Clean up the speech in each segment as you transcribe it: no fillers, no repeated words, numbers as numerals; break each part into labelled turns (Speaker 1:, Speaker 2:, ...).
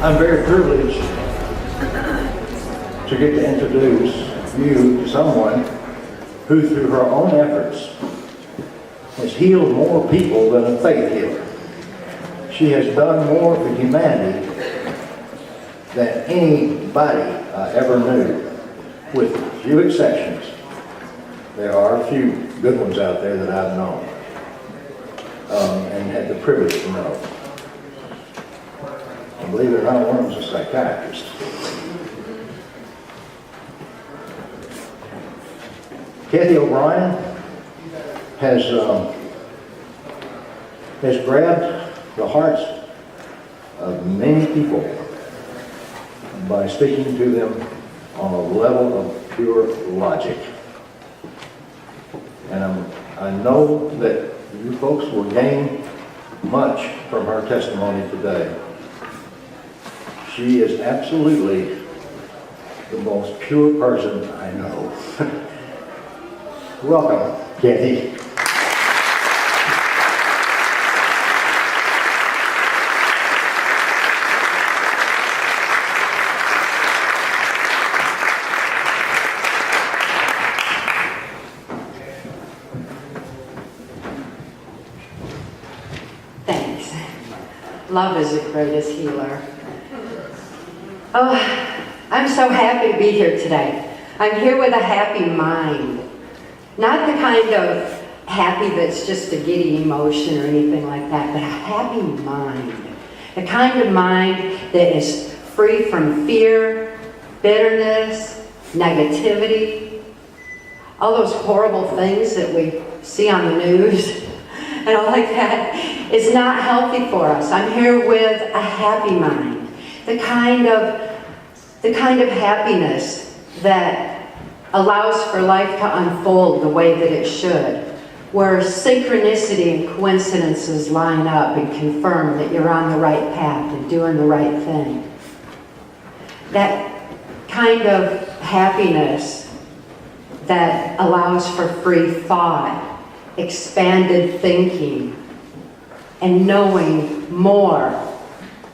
Speaker 1: I'm very privileged to get to introduce you to someone who, through her own efforts, has healed more people than a faith healer. She has done more for humanity than anybody I ever knew, with few exceptions. There are a few good ones out there that I've known and had the privilege to know. And believe it or not, one of them was a psychiatrist. Cathy O'Brien has grabbed the hearts of many people by speaking to them on a level of pure logic. And I know that you folks will gain much from her testimony today. She is absolutely the most pure person I know. Welcome, Cathy.
Speaker 2: Thanks. Love is the greatest healer. Oh, I'm so happy to be here today. I'm here with a happy mind. Not the kind of happy that's just a giddy emotion or anything like that, but a happy mind. The kind of mind that is free from fear, bitterness, negativity, all those horrible things that we see on the news and all like that is not healthy for us. I'm here with a happy mind. The kind of happiness that allows for life to unfold the way that it should, where synchronicity and coincidences line up and confirm that you're on the right path and doing the right thing. That kind of happiness that allows for free thought, expanded thinking, and knowing more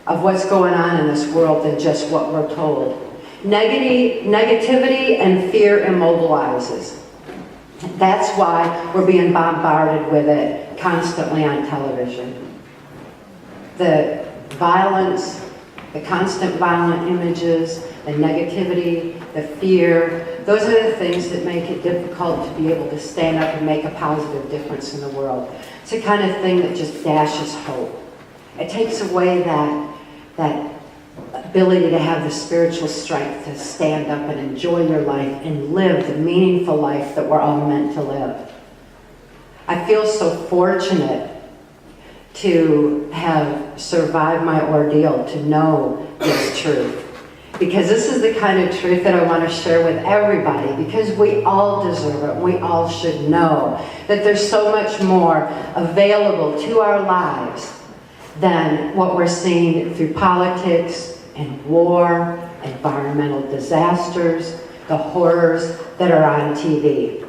Speaker 2: of what's going on in this world than just what we're told. Negativity and fear immobilizes. That's why we're being bombarded with it constantly on television. The violence, the constant violent images, the negativity, the fear, those are the things that make it difficult to be able to stand up and make a positive difference in the world. It's the kind of thing that just dashes hope. It takes away that ability to have the spiritual strength to stand up and enjoy your life and live the meaningful life that we're all meant to live. I feel so fortunate to have survived my ordeal, to know this truth. Because this is the kind of truth that I want to share with everybody, because we all deserve it. We all should know that there's so much more available to our lives than what we're seeing through politics and war, environmental disasters, the horrors that are on TV.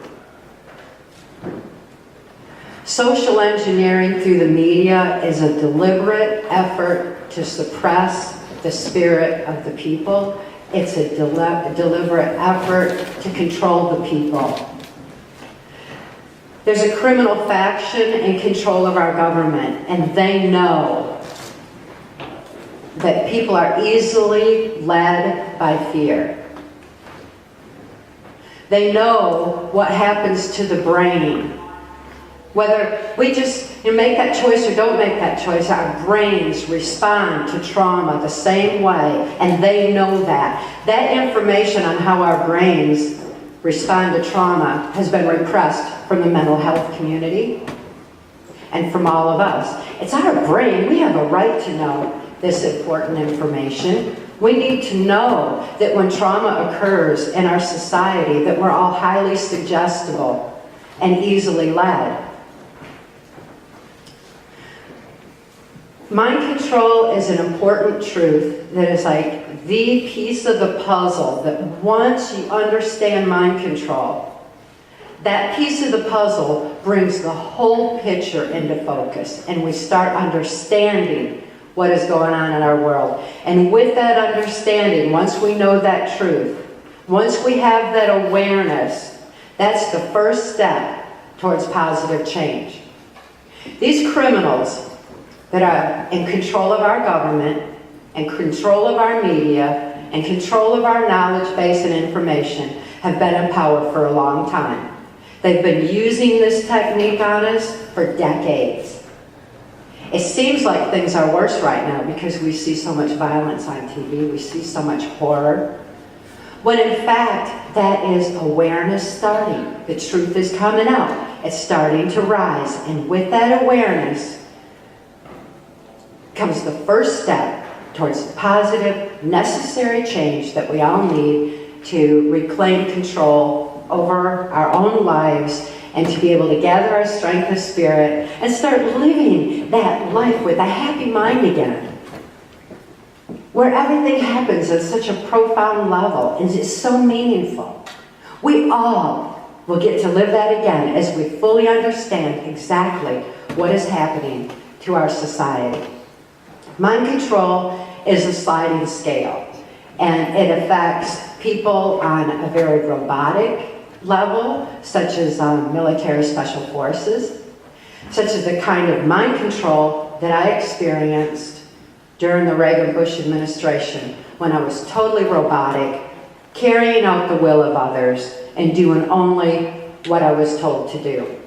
Speaker 2: Social engineering through the media is a deliberate effort to suppress the spirit of the people. It's a deliberate effort to control the people. There's a criminal faction in control of our government, and they know that people are easily led by fear. They know what happens to the brain. Whether we just make that choice or don't make that choice, our brains respond to trauma the same way, and they know that. That information on how our brains respond to trauma has been repressed from the mental health community and from all of us. It's our brain. We have a right to know this important information. We need to know that when trauma occurs in our society, that we're all highly suggestible and easily led. Mind control is an important truth that is like the piece of the puzzle that once you understand mind control, that piece of the puzzle brings the whole picture into focus, and we start understanding what is going on in our world. And with that understanding, once we know that truth, once we have that awareness, that's the first step towards positive change. These criminals that are in control of our government, and control of our media, and control of our knowledge base and information have been in power for a long time. They've been using this technique on us for decades. It seems like things are worse right now because we see so much violence on TV, we see so much horror, when in fact that is awareness starting. The truth is coming out. It's starting to rise, and with that awareness comes the first step towards positive, necessary change that we all need to reclaim control over our own lives and to be able to gather our strength of spirit and start living that life with a happy mind again, where everything happens at such a profound level and it's so meaningful. We all will get to live that again as we fully understand exactly what is happening to our society. Mind control is a sliding scale, and it affects people on a very robotic level, such as military special forces, such as the kind of mind control that I experienced during the Reagan-Bush administration when I was totally robotic, carrying out the will of others and doing only what I was told to do.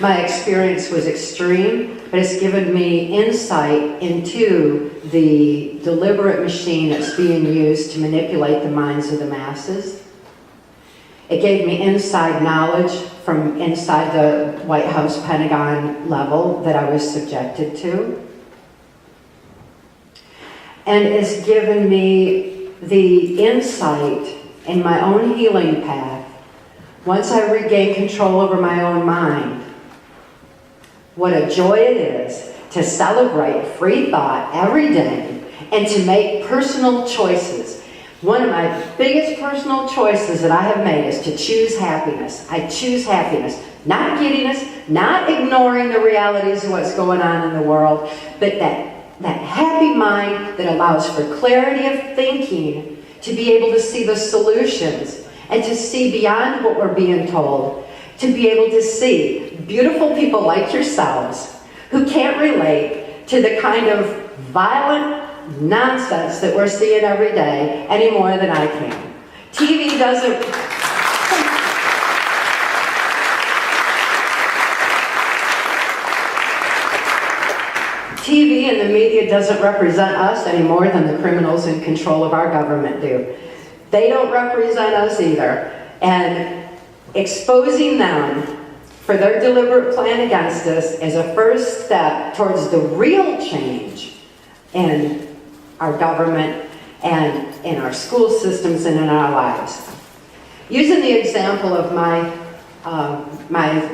Speaker 2: My experience was extreme, but it's given me insight into the deliberate machine that's being used to manipulate the minds of the masses. It gave me inside knowledge from inside the White House Pentagon level that I was subjected to. And it's given me the insight in my own healing path. Once I regain control over my own mind, what a joy it is to celebrate free thought every day and to make personal choices. One of my biggest personal choices that I have made is to choose happiness. I choose happiness, not giddiness, not ignoring the realities of what's going on in the world, but that happy mind that allows for clarity of thinking, to be able to see the solutions and to see beyond what we're being told, to be able to see beautiful people like yourselves who can't relate to the kind of violent nonsense that we're seeing every day any more than I can. TV doesn't... TV and the media doesn't represent us any more than the criminals in control of our government do. They don't represent us either. And exposing them for their deliberate plan against us is a first step towards the real change in our government and in our school systems and in our lives. Using the example of my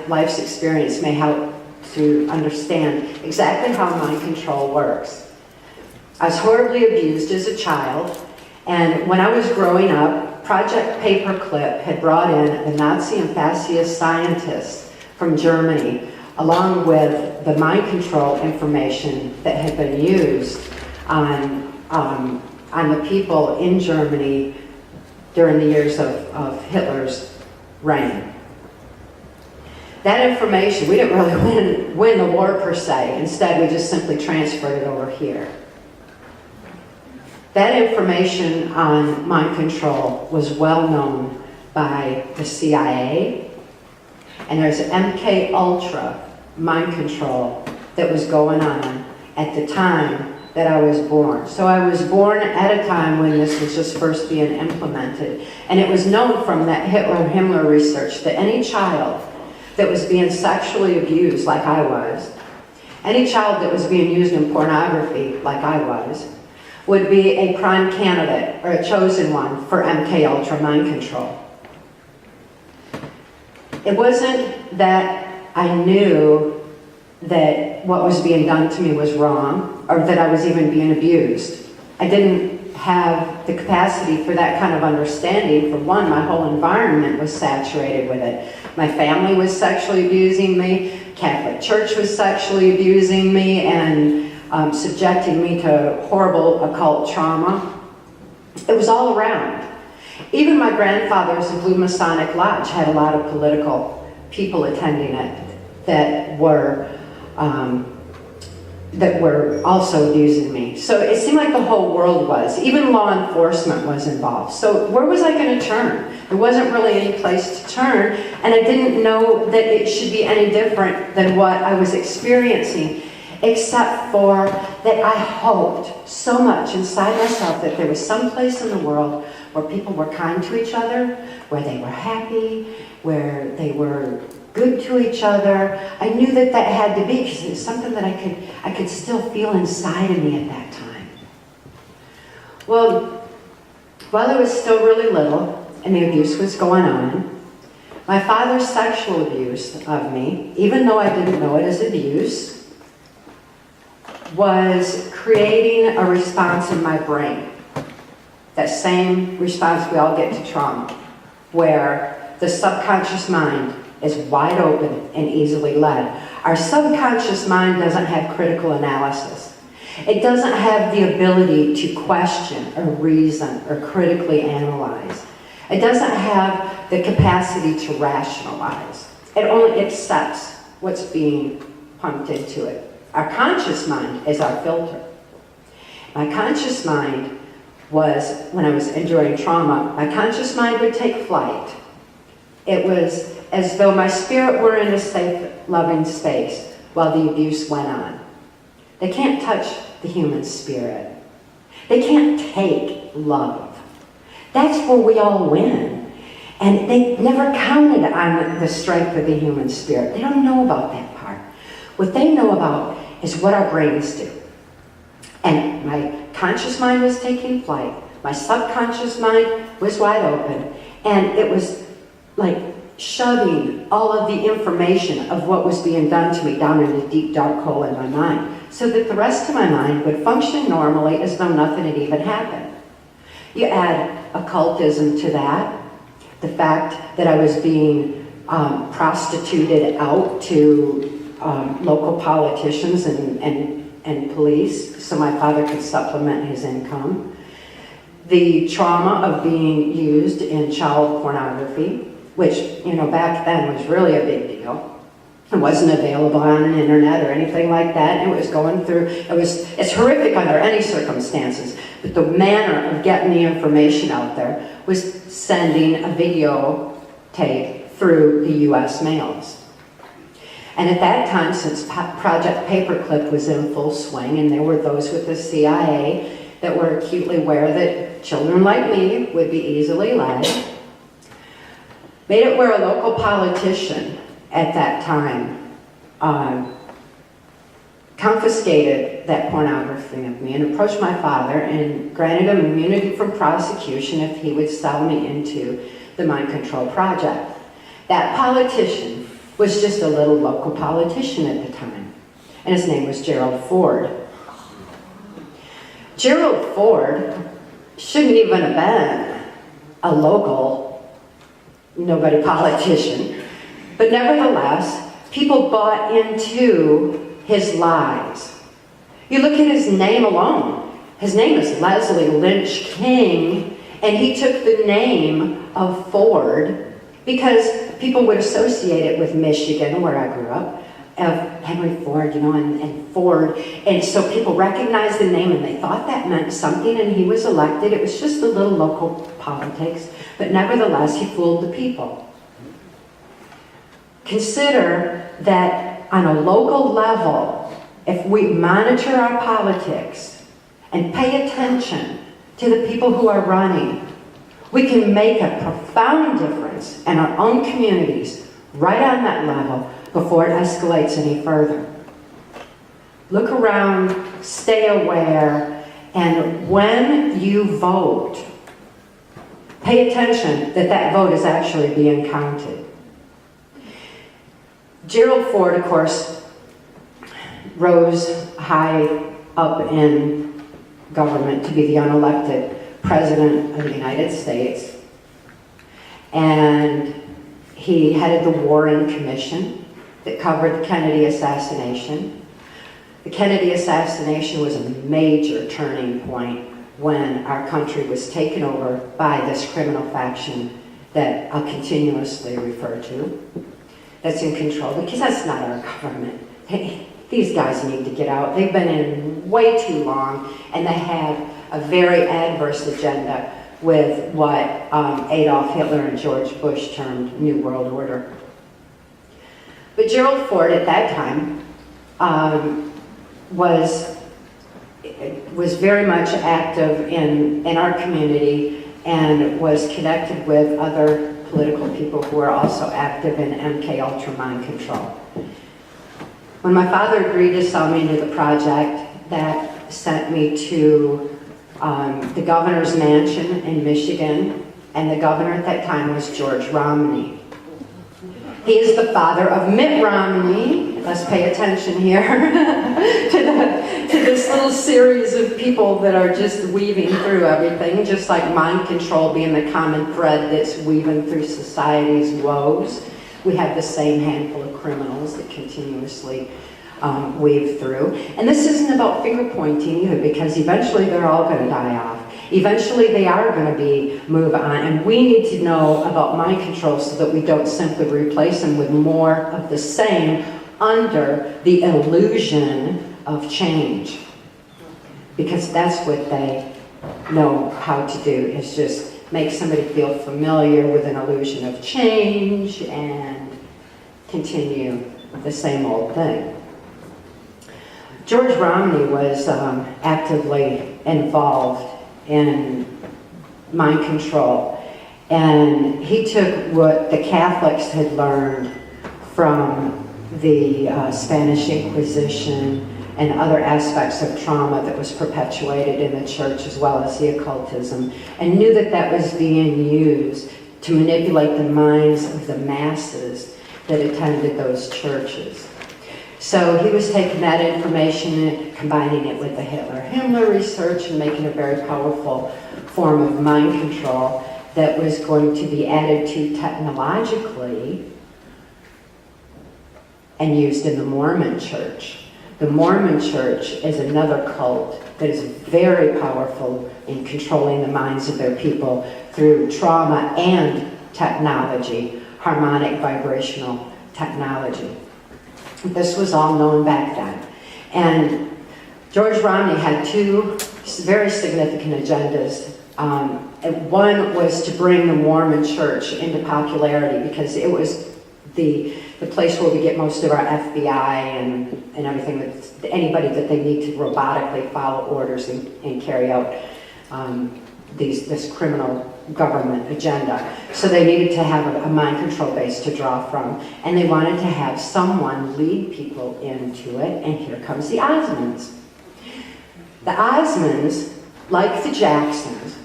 Speaker 2: life's experience may help to understand exactly how mind control works. I was horribly abused as a child, and when I was growing up, Project Paperclip had brought in the Nazi and fascist scientists from Germany, along with the mind control information that had been used on the people in Germany during the years of Hitler's reign. That information, we didn't really win the war per se. Instead, we just simply transferred it over here. That information on mind control was well known by the CIA, and there's MK-Ultra mind control that was going on at the time that I was born. So I was born at a time when this was just first being implemented. And it was known from that Himmler research that any child that was being sexually abused like I was, any child that was being used in pornography like I was, would be a prime candidate or a chosen one for MK-Ultra mind control. It wasn't that I knew that what was being done to me was wrong or that I was even being abused. I didn't have the capacity for that kind of understanding. For one, my whole environment was saturated with it. My family was sexually abusing me, Catholic Church was sexually abusing me, and subjecting me to horrible occult trauma. It was all around. Even my grandfather's Blue Masonic Lodge had a lot of political people attending it that were also abusing me. So it seemed like the whole world was. Even law enforcement was involved. So where was I going to turn? There wasn't really any place to turn, and I didn't know that it should be any different than what I was experiencing, except for that I hoped so much inside myself that there was some place in the world where people were kind to each other, where they were happy, where they were good to each other. I knew that that had to be, because it was something that I could still feel inside of me at that time. Well, while I was still really little and the abuse was going on, my father's sexual abuse of me, even though I didn't know it as abuse, was creating a response in my brain. That same response we all get to trauma, where the subconscious mind is wide open and easily led. Our subconscious mind doesn't have critical analysis. It doesn't have the ability to question or reason or critically analyze. It doesn't have the capacity to rationalize. It only accepts what's being pumped into it. Our conscious mind is our filter. My conscious mind was, when I was enduring trauma, my conscious mind would take flight. It was as though my spirit were in a safe, loving space while the abuse went on. They can't touch the human spirit. They can't take love. That's where we all win. And they never counted on the strength of the human spirit. They don't know about that part. What they know about is what our brains do. And my conscious mind was taking flight. My subconscious mind was wide open. And it was like shoving all of the information of what was being done to me down in a deep, dark hole in my mind, so that the rest of my mind would function normally as though nothing had even happened. You add occultism to that, the fact that I was being prostituted out to local politicians and police so my father could supplement his income, the trauma of being used in child pornography, which, back then was really a big deal. It wasn't available on the internet or anything like that. It was going through, it's horrific under any circumstances, but the manner of getting the information out there was sending a video tape through the US mails. And at that time, since Project Paperclip was in full swing, and there were those with the CIA that were acutely aware that children like me would be easily led, made it where a local politician at that time confiscated that pornography of me and approached my father and granted him immunity from prosecution if he would sell me into the mind control project. That politician was just a little local politician at the time, and his name was Gerald Ford. Gerald Ford shouldn't even have been a local nobody politician, but nevertheless, people bought into his lies. You look at his name alone. His name is Leslie Lynch King, and he took the name of Ford because people would associate it with Michigan, where I grew up, of Henry Ford, and Ford. And so people recognized the name and they thought that meant something, and he was elected. It was just a little local politics, but nevertheless, he fooled the people. Consider that on a local level, if we monitor our politics and pay attention to the people who are running, we can make a profound difference in our own communities right on that level before it escalates any further. Look around, stay aware, and when you vote, pay attention that that vote is actually being counted. Gerald Ford, of course, rose high up in government to be the unelected President of the United States. And he headed the Warren Commission that covered the Kennedy assassination. The Kennedy assassination was a major turning point when our country was taken over by this criminal faction that I'll continuously refer to, that's in control, because that's not our government. These guys need to get out. They've been in way too long, and they have a very adverse agenda with what Adolf Hitler and George Bush termed New World Order. But Gerald Ford at that time was very much active in our community and was connected with other political people who were also active in MK-Ultra mind control. When my father agreed to sell me into the project, that sent me to the governor's mansion in Michigan, and the governor at that time was George Romney. He is the father of Mitt Romney. Let's pay attention here to this little series of people that are just weaving through everything, just like mind control being the common thread that's weaving through society's woes. We have the same handful of criminals that continuously weave through. And this isn't about finger pointing either, because eventually they're all going to die off. Eventually they are going to move on, and we need to know about mind control so that we don't simply replace them with more of the same under the illusion of change. Because that's what they know how to do, is just make somebody feel familiar with an illusion of change and continue the same old thing. George Romney was actively involved in mind control, and he took what the Catholics had learned from the Spanish Inquisition and other aspects of trauma that was perpetuated in the church, as well as the occultism, and knew that that was being used to manipulate the minds of the masses that attended those churches. So he was taking that information and combining it with the Hitler research and making a very powerful form of mind control that was going to be added to technologically and used in the Mormon Church. The Mormon Church is another cult that is very powerful in controlling the minds of their people through trauma and technology, harmonic vibrational technology. This was all known back then. And George Romney had two very significant agendas. One was to bring the Mormon Church into popularity, because it was the place where we get most of our FBI and everything, that anybody that they need to robotically follow orders and carry out this criminal government agenda. So they needed to have a mind control base to draw from, and they wanted to have someone lead people into it, and here comes the Osmonds. The Osmonds, like the Jacksons,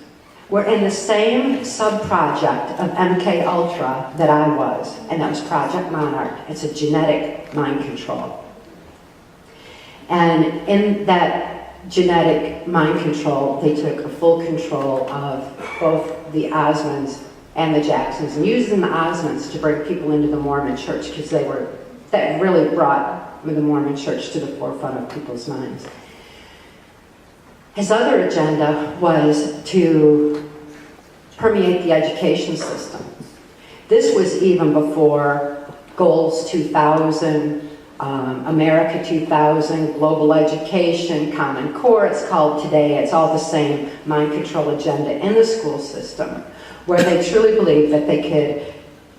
Speaker 2: were in the same sub-project of MK-Ultra that I was, and that was Project Monarch. It's a genetic mind control. And in that genetic mind control, they took a full control of both the Osmonds and the Jacksons, and using the Osmonds to bring people into the Mormon Church, because that really brought the Mormon Church to the forefront of people's minds. His other agenda was to permeate the education system. This was even before Goals 2000, America 2000, global education, Common Core it's called today. It's all the same mind control agenda in the school system, where they truly believed that they could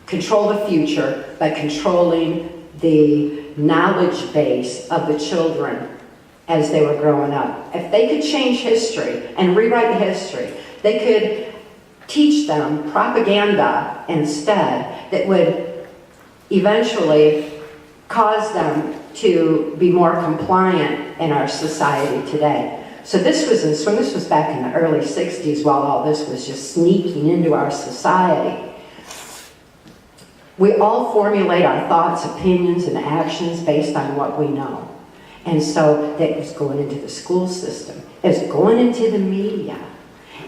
Speaker 2: control the future by controlling the knowledge base of the children as they were growing up. If they could change history and rewrite history, they could teach them propaganda instead that would eventually cause them to be more compliant in our society today. So this was back in the early 60s, while all this was just sneaking into our society. We all formulate our thoughts, opinions, and actions based on what we know. And so that was going into the school system. It was going into the media.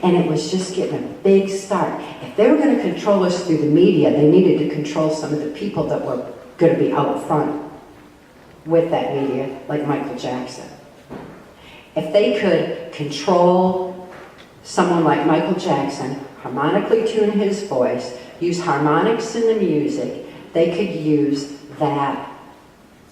Speaker 2: And it was just getting a big start. If they were going to control us through the media, they needed to control some of the people that were going to be out front with that media, like Michael Jackson. If they could control someone like Michael Jackson, harmonically tune his voice, use harmonics in the music, they could use that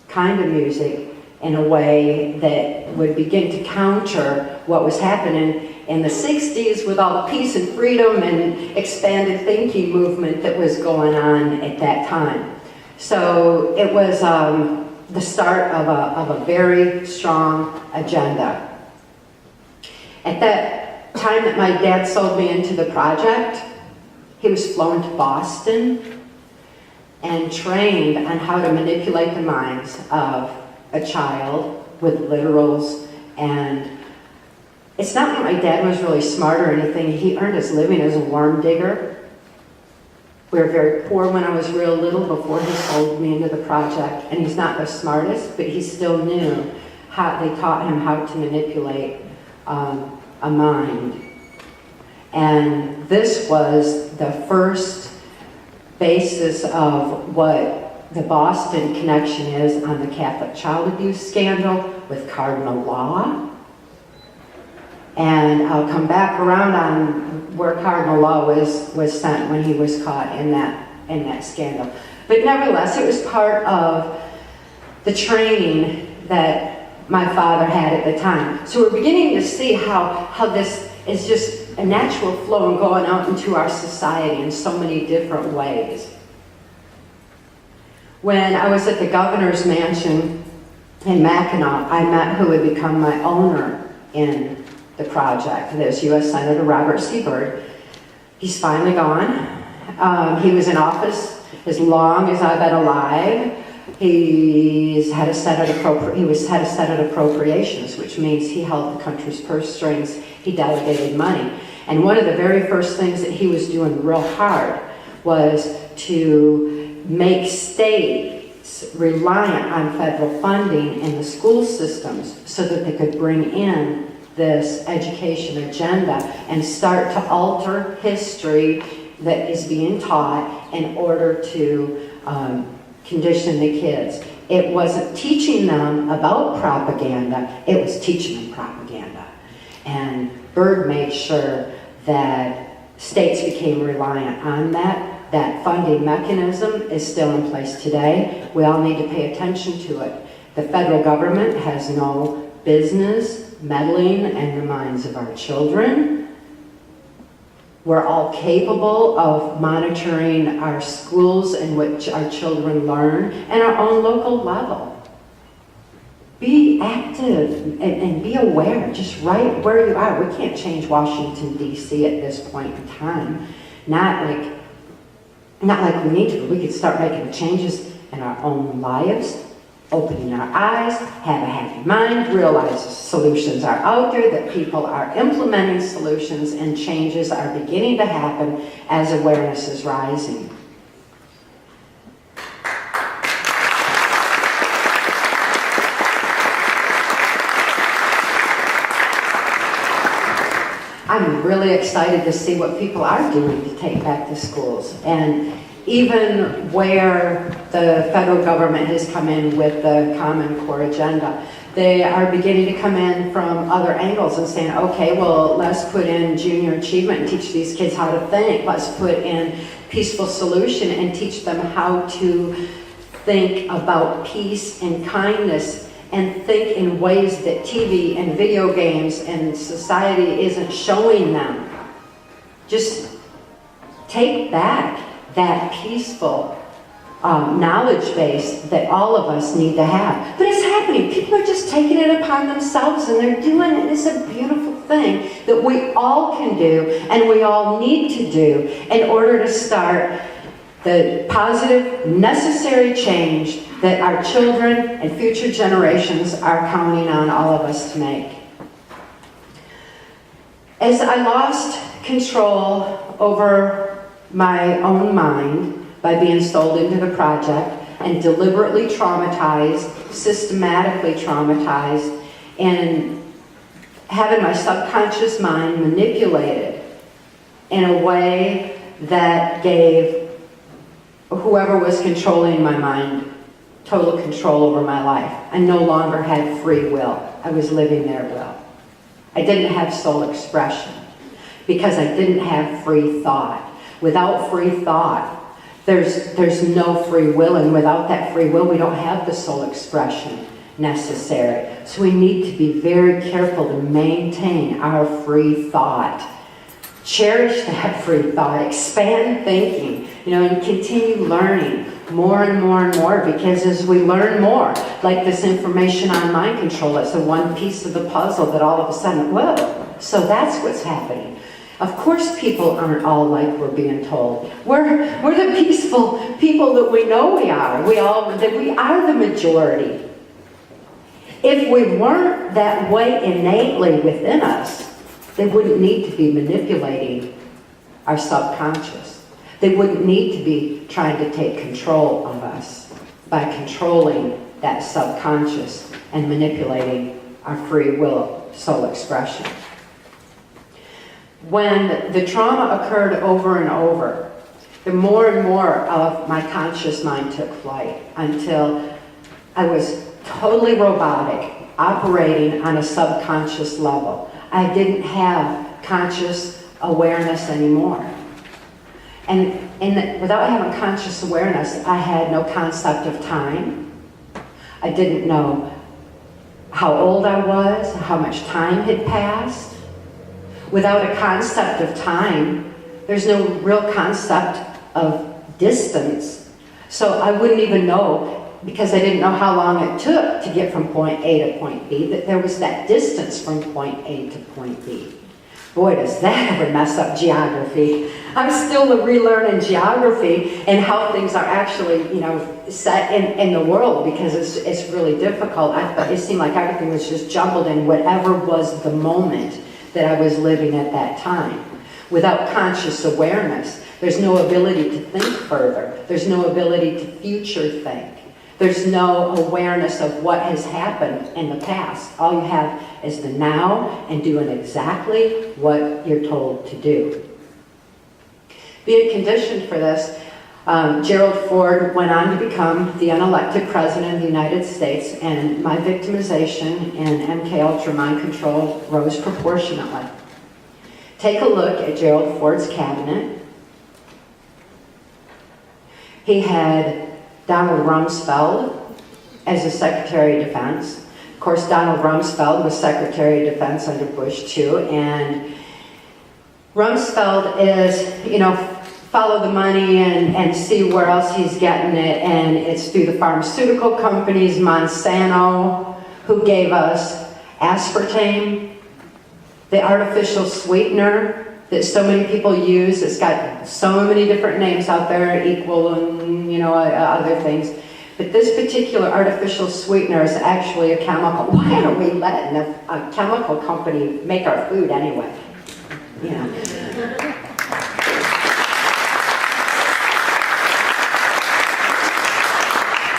Speaker 2: kind of music in a way that would begin to counter what was happening in the 60s with all the peace and freedom and expanded thinking movement that was going on at that time. So it was the start of a very strong agenda. At that time that my dad sold me into the project, he was flown to Boston and trained on how to manipulate the minds of a child with literals. And it's not that my dad was really smart or anything. He earned his living as a worm digger. We were very poor when I was real little before he sold me into the project. And he's not the smartest, but he still knew how they taught him how to manipulate a mind. And this was the first basis of what the Boston connection is on the Catholic child abuse scandal with Cardinal Law. And I'll come back around on where Cardinal Law was sent when he was caught in that scandal. But nevertheless, it was part of the training that my father had at the time. So we're beginning to see how this is just a natural flow and going out into our society in so many different ways. When I was at the governor's mansion in Mackinac, I met who would become my owner in the project. There's U.S. Senator Robert C. Byrd. He's finally gone. He was in office as long as I've been alive. He was head of Senate Appropriations, which means he held the country's purse strings. He delegated money. And one of the very first things that he was doing real hard was to make states reliant on federal funding in the school systems so that they could bring in this education agenda and start to alter history that is being taught in order to condition the kids. It wasn't teaching them about propaganda, it was teaching them propaganda. And Byrd made sure that states became reliant on that. That funding mechanism is still in place today. We all need to pay attention to it. The federal government has no business meddling in the minds of our children. We're all capable of monitoring our schools in which our children learn and our own local level. Be active and be aware, just right where you are. We can't change Washington, D.C. at this point in time. Not like we need to, but we could start making changes in our own lives, opening our eyes, have a happy mind, realize solutions are out there, that people are implementing solutions, and changes are beginning to happen as awareness is rising. I'm really excited to see what people are doing to take back the schools, and even where the federal government has come in with the Common Core agenda. They are beginning to come in from other angles and saying, okay, well, let's put in junior achievement and teach these kids how to think. Let's put in peaceful solution and teach them how to think about peace and kindness and think in ways that TV and video games and society isn't showing them. Just take back that peaceful knowledge base that all of us need to have. But it's happening. People are just taking it upon themselves and they're doing it. It's a beautiful thing that we all can do and we all need to do in order to start the positive, necessary change that our children and future generations are counting on all of us to make. As I lost control over my own mind by being sold into the project and deliberately traumatized, systematically traumatized, and having my subconscious mind manipulated in a way that gave whoever was controlling my mind total control over my life. I no longer had free will. I was living their will. I didn't have soul expression because I didn't have free thought. Without free thought, there's no free will, and without that free will, we don't have the soul expression necessary. So we need to be very careful to maintain our free thought. Cherish that free thought, expand thinking, and continue learning more and more and more, because as we learn more, like this information on mind control, it's the one piece of the puzzle that all of a sudden, whoa, so that's what's happening. Of course people aren't all like we're being told. We're the peaceful people that we know we are. We are the majority. If we weren't that way innately within us, they wouldn't need to be manipulating our subconscious. They wouldn't need to be trying to take control of us by controlling that subconscious and manipulating our free will soul expression. When the trauma occurred over and over, the more and more of my conscious mind took flight until I was totally robotic, operating on a subconscious level. I didn't have conscious awareness anymore. And without having conscious awareness, I had no concept of time. I didn't know how old I was, how much time had passed. Without a concept of time, there's no real concept of distance. So I wouldn't even know, because I didn't know how long it took to get from point A to point B, that there was that distance from point A to point B. Boy, does that ever mess up geography. I'm still relearning geography and how things are actually, set in the world, because it's really difficult. It seemed like everything was just jumbled in whatever was the moment that I was living at that time. Without conscious awareness, there's no ability to think further. There's no ability to future think. There's no awareness of what has happened in the past. All you have is the now and doing exactly what you're told to do. Being conditioned for this, Gerald Ford went on to become the unelected president of the United States, and my victimization and MK-Ultra mind control rose proportionately. Take a look at Gerald Ford's cabinet. He had Donald Rumsfeld as the Secretary of Defense. Of course, Donald Rumsfeld was Secretary of Defense under Bush too, and Rumsfeld is, follow the money and see where else he's getting it, and it's through the pharmaceutical companies, Monsanto, who gave us aspartame, the artificial sweetener that so many people use. It's got so many different names out there, equal and other things. But this particular artificial sweetener is actually a chemical. Why are we letting a chemical company make our food anyway?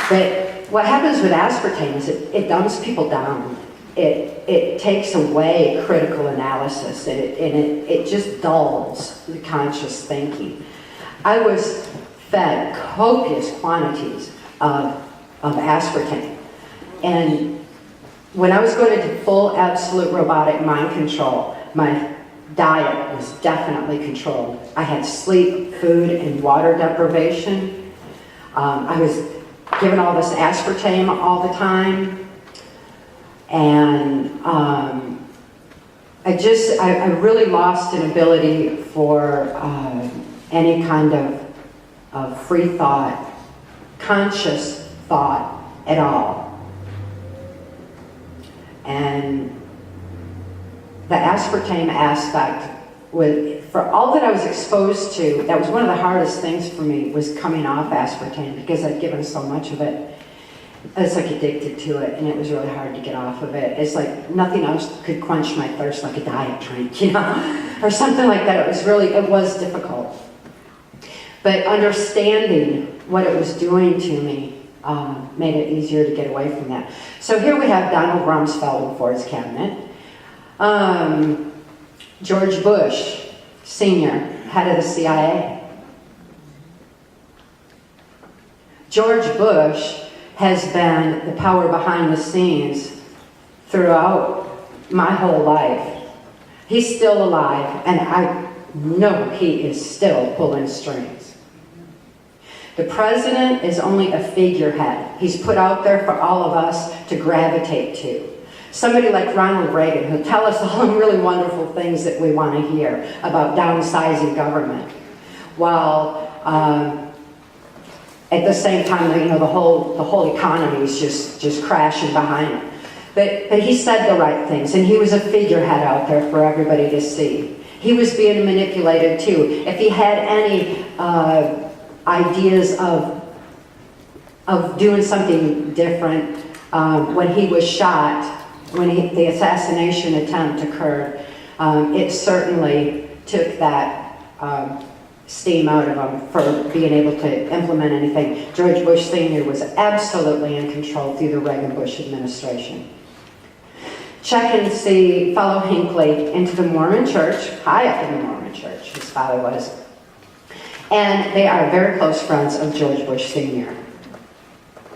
Speaker 2: But what happens with aspartame is it dumbs people down. It takes away critical analysis, and it just dulls the conscious thinking. I was fed copious quantities of aspartame, and when I was going into full absolute robotic mind control, my diet was definitely controlled. I had sleep, food, and water deprivation. I was given all this aspartame all the time, and I really lost an ability for any kind of free thought, conscious thought at all. And the aspartame aspect, for all that I was exposed to, that was one of the hardest things for me, was coming off aspartame, because I'd given so much of it. I was like addicted to it, and it was really hard to get off of it. It's like nothing else could quench my thirst like a diet drink, or something like that. It was difficult. But understanding what it was doing to me made it easier to get away from that. So here we have Donald Rumsfeld in Ford's cabinet. George Bush, Sr., head of the CIA. George Bush has been the power behind the scenes throughout my whole life. He's still alive, and I know he is still pulling strings. The president is only a figurehead. He's put out there for all of us to gravitate to. Somebody like Ronald Reagan, who'll tell us all the really wonderful things that we want to hear about downsizing government, while at the same time, you know, the whole economy is just crashing behind him. But he said the right things, and he was a figurehead out there for everybody to see. He was being manipulated too. If he had any ideas of doing something different, when he was shot, when the assassination attempt occurred, it certainly took that steam out of him for being able to implement anything. George Bush Sr. was absolutely in control through the Reagan-Bush administration. Check and see, follow Hinckley into the Mormon church, high up in the Mormon church, his father was. And they are very close friends of George Bush Sr.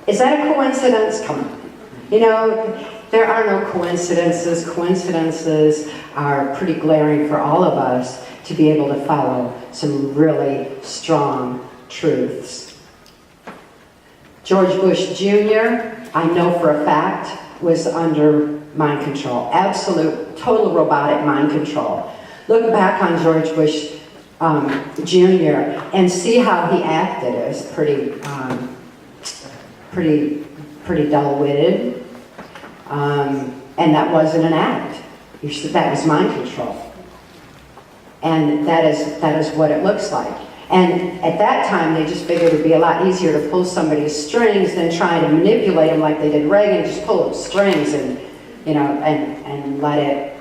Speaker 2: Is that a coincidence? Come on. You know, there are no coincidences. Coincidences are pretty glaring for all of us to be able to follow some really strong truths. George Bush Jr., I know for a fact, was under mind control. Absolute, total robotic mind control. Look back on George Bush Jr. and see how he acted. It was pretty dull-witted. And that wasn't an act. That was mind control. And that is what it looks like. And at that time, they just figured it'd be a lot easier to pull somebody's strings than try to manipulate them like they did Reagan. Just pull those strings and, you know, and let it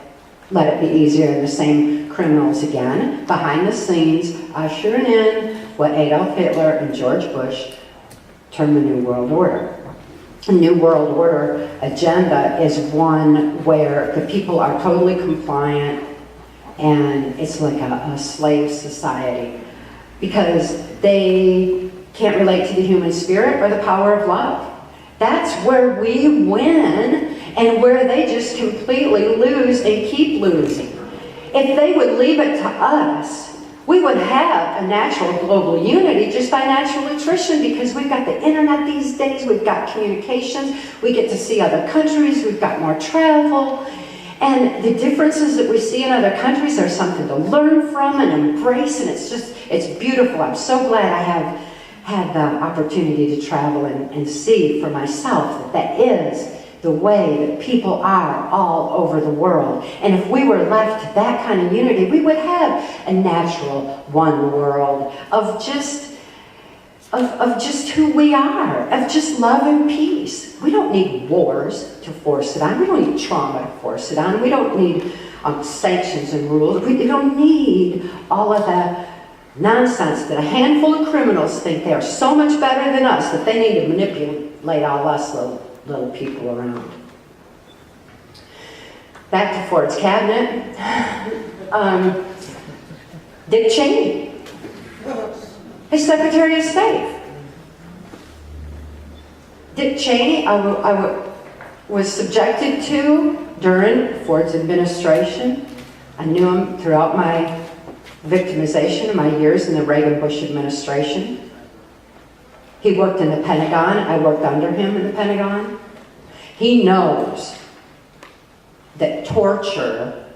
Speaker 2: be easier. And the same criminals again, behind the scenes, ushering in what Adolf Hitler and George Bush termed the New World Order. The New World Order agenda is one where the people are totally compliant, and it's like a slave society because they can't relate to the human spirit or the power of love. That's where we win and where they just completely lose and keep losing. If they would leave it to us, we would have a natural global unity just by natural attrition because we've got the internet these days, we've got communications, we get to see other countries, we've got more travel. And the differences that we see in other countries are something to learn from and embrace, and it's beautiful. I'm so glad I have had the opportunity to travel and see for myself that is the way that people are all over the world. And if we were left to that kind of unity, we would have a natural one world of just who we are, of just love and peace. We don't need wars to force it on. We don't need trauma to force it on. We don't need sanctions and rules. We don't need all of the nonsense that a handful of criminals think they are so much better than us that they need to manipulate all us little people around. Back to Ford's cabinet. Dick Cheney, his Secretary of State. Dick Cheney, I was subjected to during Ford's administration. I knew him throughout my victimization of my years in the Reagan-Bush administration. He worked in the Pentagon. I worked under him in the Pentagon. He knows that torture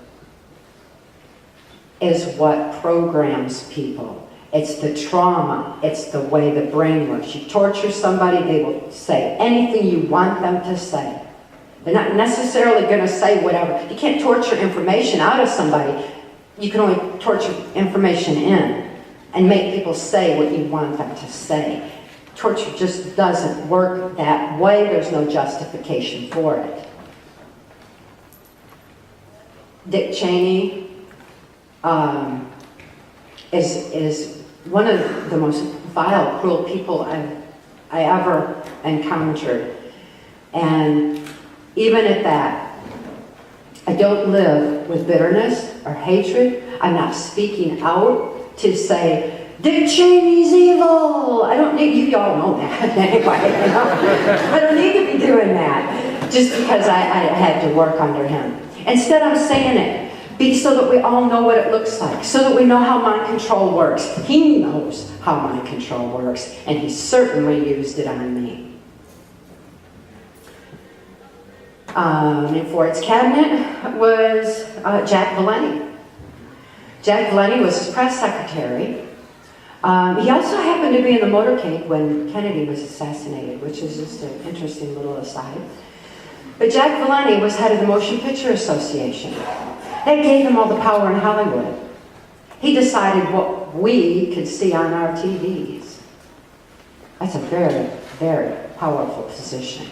Speaker 2: is what programs people. It's the trauma. It's the way the brain works. You torture somebody, they will say anything you want them to say. They're not necessarily going to say whatever. You can't torture information out of somebody. You can only torture information in and make people say what you want them to say. Torture just doesn't work that way. There's no justification for it. Dick Cheney is one of the most vile, cruel people I ever encountered. And even at that, I don't live with bitterness or hatred. I'm not speaking out to say Dick Cheney's evil. I don't need, you all know that anyway, you know? I don't need to be doing that just because I had to work under him. Instead, I'm saying it so that we all know what it looks like, so that we know how mind control works. He knows how mind control works, and he certainly used it on me. In Ford's cabinet was Jack Valenti. Jack Valenti was his press secretary. He also happened to be in the motorcade when Kennedy was assassinated, which is just an interesting little aside. But Jack Valenti was head of the Motion Picture Association. That gave him all the power in Hollywood. He decided what we could see on our TVs. That's a very, very powerful position.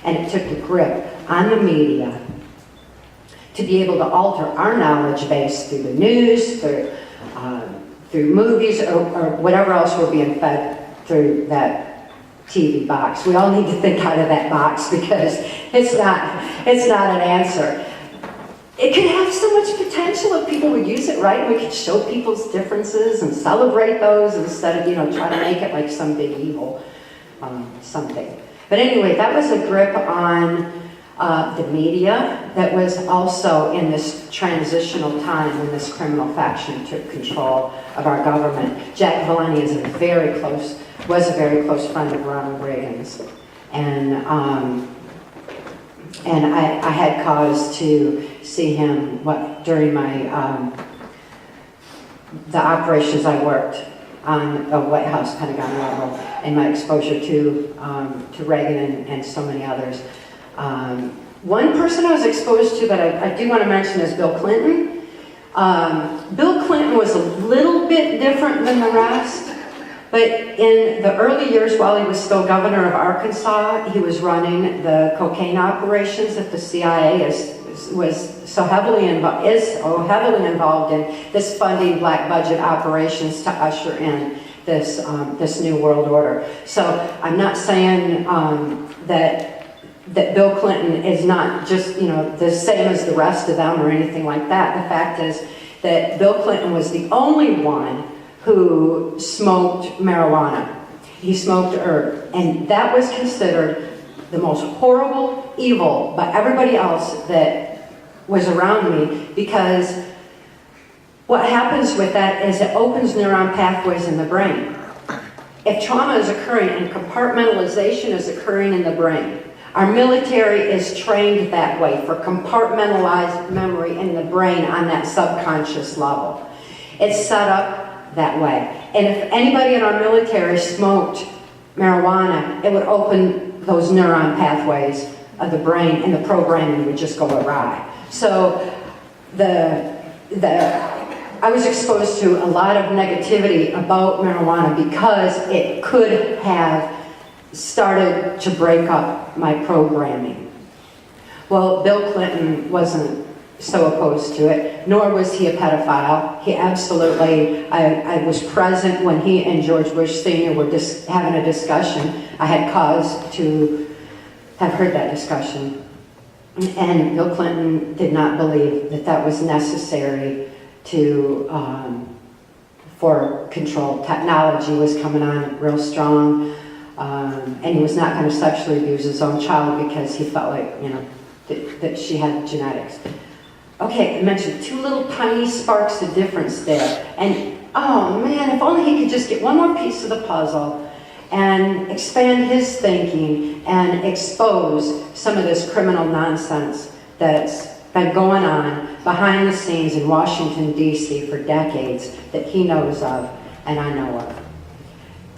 Speaker 2: And it took a grip on the media to be able to alter our knowledge base through the news, through movies, or whatever else we're being fed through that TV box. We all need to think out of that box because it's not an answer. It could have so much potential if people would use it right. We could show people's differences and celebrate those instead of, try to make it like some big evil something. But anyway, that was a grip on the media that was also in this transitional time when this criminal faction took control of our government. Jack Valenti was a very close friend of Ronald Reagan's. And I had cause to see him during my the operations I worked on a White House Pentagon level, and my exposure to Reagan and so many others. One person I was exposed to that I do want to mention is Bill Clinton. Bill Clinton was a little bit different than the rest, but in the early years while he was still governor of Arkansas, he was running the cocaine operations that the CIA was so heavily involved in this funding black budget operations to usher in this new world order. So I'm not saying that Bill Clinton is not just the same as the rest of them or anything like that. The fact is that Bill Clinton was the only one who smoked marijuana. He smoked herb, and that was considered the most horrible evil by everybody else that was around me, because what happens with that is it opens neuron pathways in the brain. If trauma is occurring and compartmentalization is occurring in the brain, our military is trained that way for compartmentalized memory in the brain on that subconscious level. It's set up that way. And if anybody in our military smoked marijuana, it would open those neuron pathways of the brain and the programming would just go awry. So I was exposed to a lot of negativity about marijuana because it could have started to break up my programming. Well, Bill Clinton wasn't so opposed to it, nor was he a pedophile. He absolutely, I was present when he and George Bush Sr. were having a discussion. I had cause to have heard that discussion. And Bill Clinton did not believe that that was necessary for control. Technology was coming on real strong, and he was not going to sexually abuse his own child because he felt like, that she had genetics. Okay, I mentioned two little tiny sparks of difference there. And, oh man, if only he could just get one more piece of the puzzle and expand his thinking and expose some of this criminal nonsense that's been going on behind the scenes in Washington, D.C. for decades that he knows of and I know of.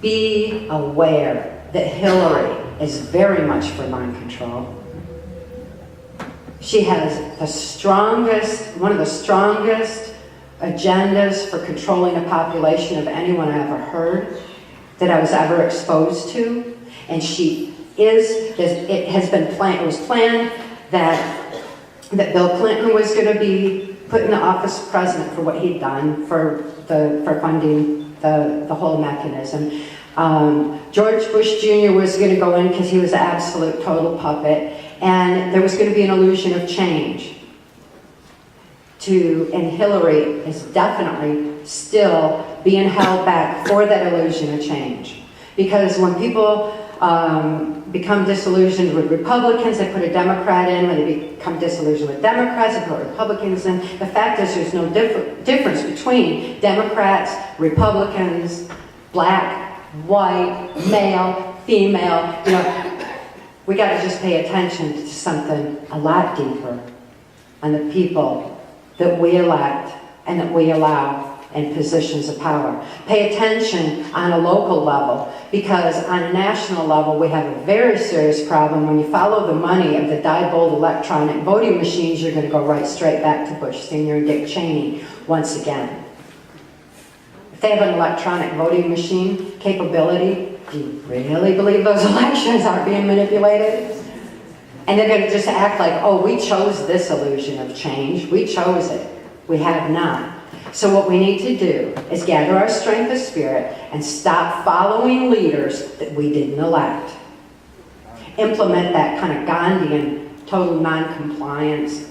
Speaker 2: Be aware that Hillary is very much for mind control. She has one of the strongest agendas for controlling a population of anyone I ever heard, that I was ever exposed to. And it was planned that Bill Clinton was going to be put in the office of president for what he'd done for funding the whole mechanism. George Bush Jr. was going to go in because he was an absolute total puppet, and there was going to be an illusion of change. and Hillary is definitely still being held back for that illusion of change. Because when people become disillusioned with Republicans, they put a Democrat in. When they become disillusioned with Democrats, they put Republicans in. The fact is there's no difference between Democrats, Republicans, black, white, male, female. You know, we got to just pay attention to something a lot deeper on the people that we elect and that we allow in positions of power. Pay attention on a local level, because on a national level we have a very serious problem. When you follow the money of the Diebold electronic voting machines, you're going to go right straight back to Bush Sr. and Dick Cheney once again. If they have an electronic voting machine capability, do you really believe those elections aren't being manipulated? And they're going to just act like, oh, we chose this illusion of change. We chose it. We have not. So what we need to do is gather our strength of spirit and stop following leaders that we didn't elect. Implement that kind of Gandhian total non-compliance.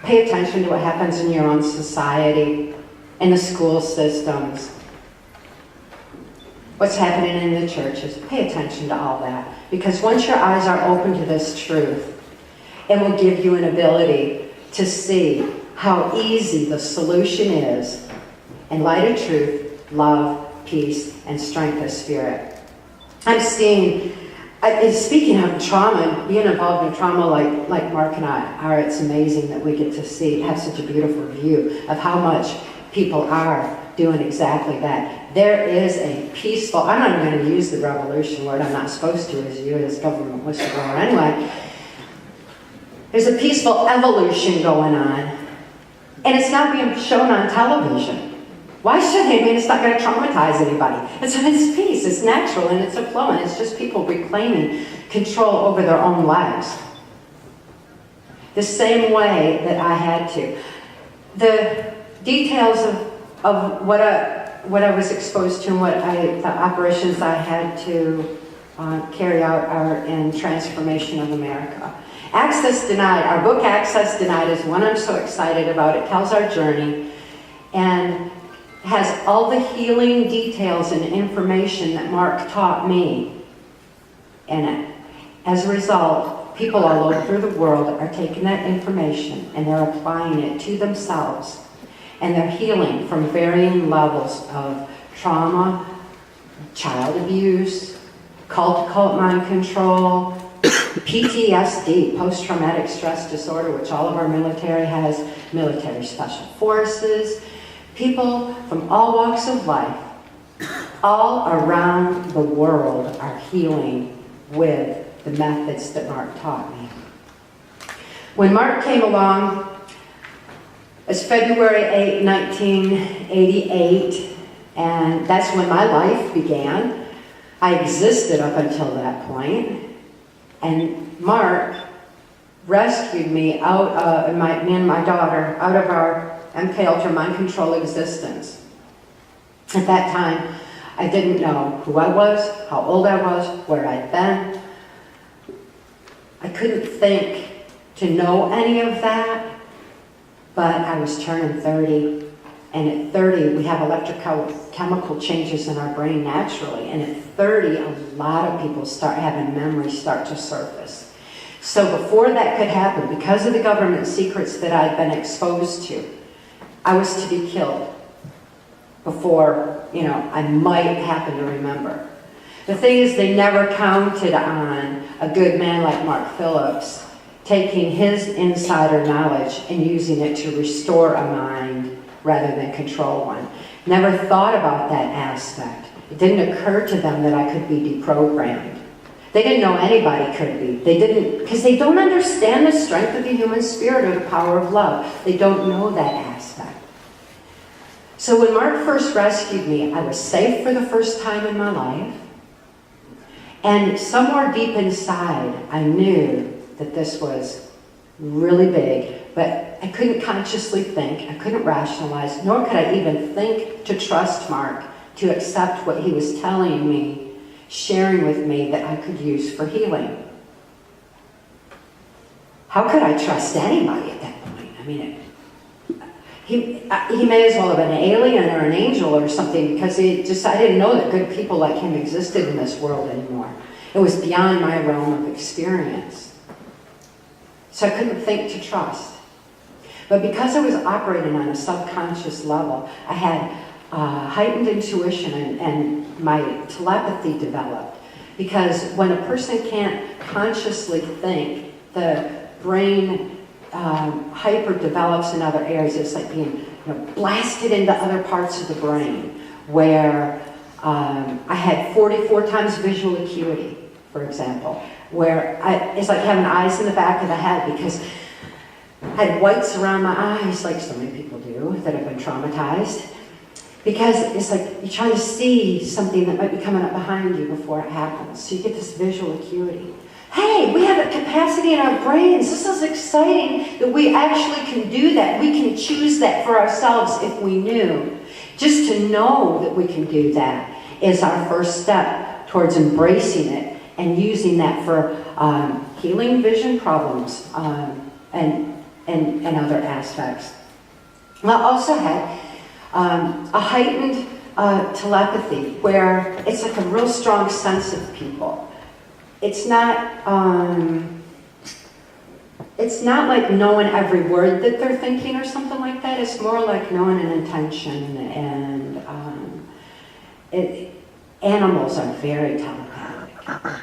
Speaker 2: Pay attention to what happens in your own society, in the school systems. What's happening in the churches. Pay attention to all that. Because once your eyes are open to this truth, it will give you an ability to see how easy the solution is in light of truth, love, peace, and strength of spirit. I'm seeing, speaking of trauma, being involved in trauma like Mark and I are, it's amazing that we get to have such a beautiful view of how much people are doing exactly that. There is a peaceful, I'm not even going to use the revolution word, I'm not supposed to as you as government whistleblower anyway. There's a peaceful evolution going on. And it's not being shown on television. Why should it? I mean, it's not going to traumatize anybody. It's peace, it's natural, and it's a flow, and it's just people reclaiming control over their own lives. The same way that I had to. The details of what I was exposed to and the operations I had to carry out are in Transformation of America. Access Denied, our book Access Denied is one I'm so excited about. It tells our journey and has all the healing details and information that Mark taught me in it. As a result, people all over the world are taking that information and they're applying it to themselves. And they're healing from varying levels of trauma, child abuse, cult mind control, PTSD, post-traumatic stress disorder, which all of our military has, military special forces, people from all walks of life, all around the world are healing with the methods that Mark taught me. When Mark came along, it's February 8, 1988, and that's when my life began. I existed up until that point. And Mark rescued me out, me and my daughter, out of our MK-Ultra mind control existence. At that time, I didn't know who I was, how old I was, where I'd been. I couldn't think to know any of that, but I was turning 30. And at 30, we have electrochemical changes in our brain naturally. And at 30, a lot of people start having memories start to surface. So before that could happen, because of the government secrets that I'd been exposed to, I was to be killed before, I might happen to remember. The thing is, they never counted on a good man like Mark Phillips taking his insider knowledge and using it to restore a mind rather than control one. Never thought about that aspect. It didn't occur to them that I could be deprogrammed. They didn't know anybody could be. They didn't, because they don't understand the strength of the human spirit or the power of love. They don't know that aspect. So when Mark first rescued me, I was safe for the first time in my life. And somewhere deep inside, I knew that this was really big, but I couldn't consciously think, I couldn't rationalize, nor could I even think to trust Mark, to accept what he was telling me, sharing with me that I could use for healing. How could I trust anybody at that point? I mean, he may as well have been an alien or an angel or something, because I didn't know that good people like him existed in this world anymore. It was beyond my realm of experience. So I couldn't think to trust. But because I was operating on a subconscious level, I had heightened intuition and my telepathy developed. Because when a person can't consciously think, the brain hyper develops in other areas. It's like being blasted into other parts of the brain, where I had 44 times visual acuity, for example, where it's like having eyes in the back of the head, because I had whites around my eyes, like so many people do that have been traumatized. Because it's like you're trying to see something that might be coming up behind you before it happens. So you get this visual acuity. Hey, we have a capacity in our brains. This is exciting that we actually can do that. We can choose that for ourselves if we knew. Just to know that we can do that is our first step towards embracing it and using that for healing vision problems and other aspects. I also had a heightened telepathy, where it's like a real strong sense of people. It's not like knowing every word that they're thinking or something like that. It's more like knowing an intention, and animals are very telepathic.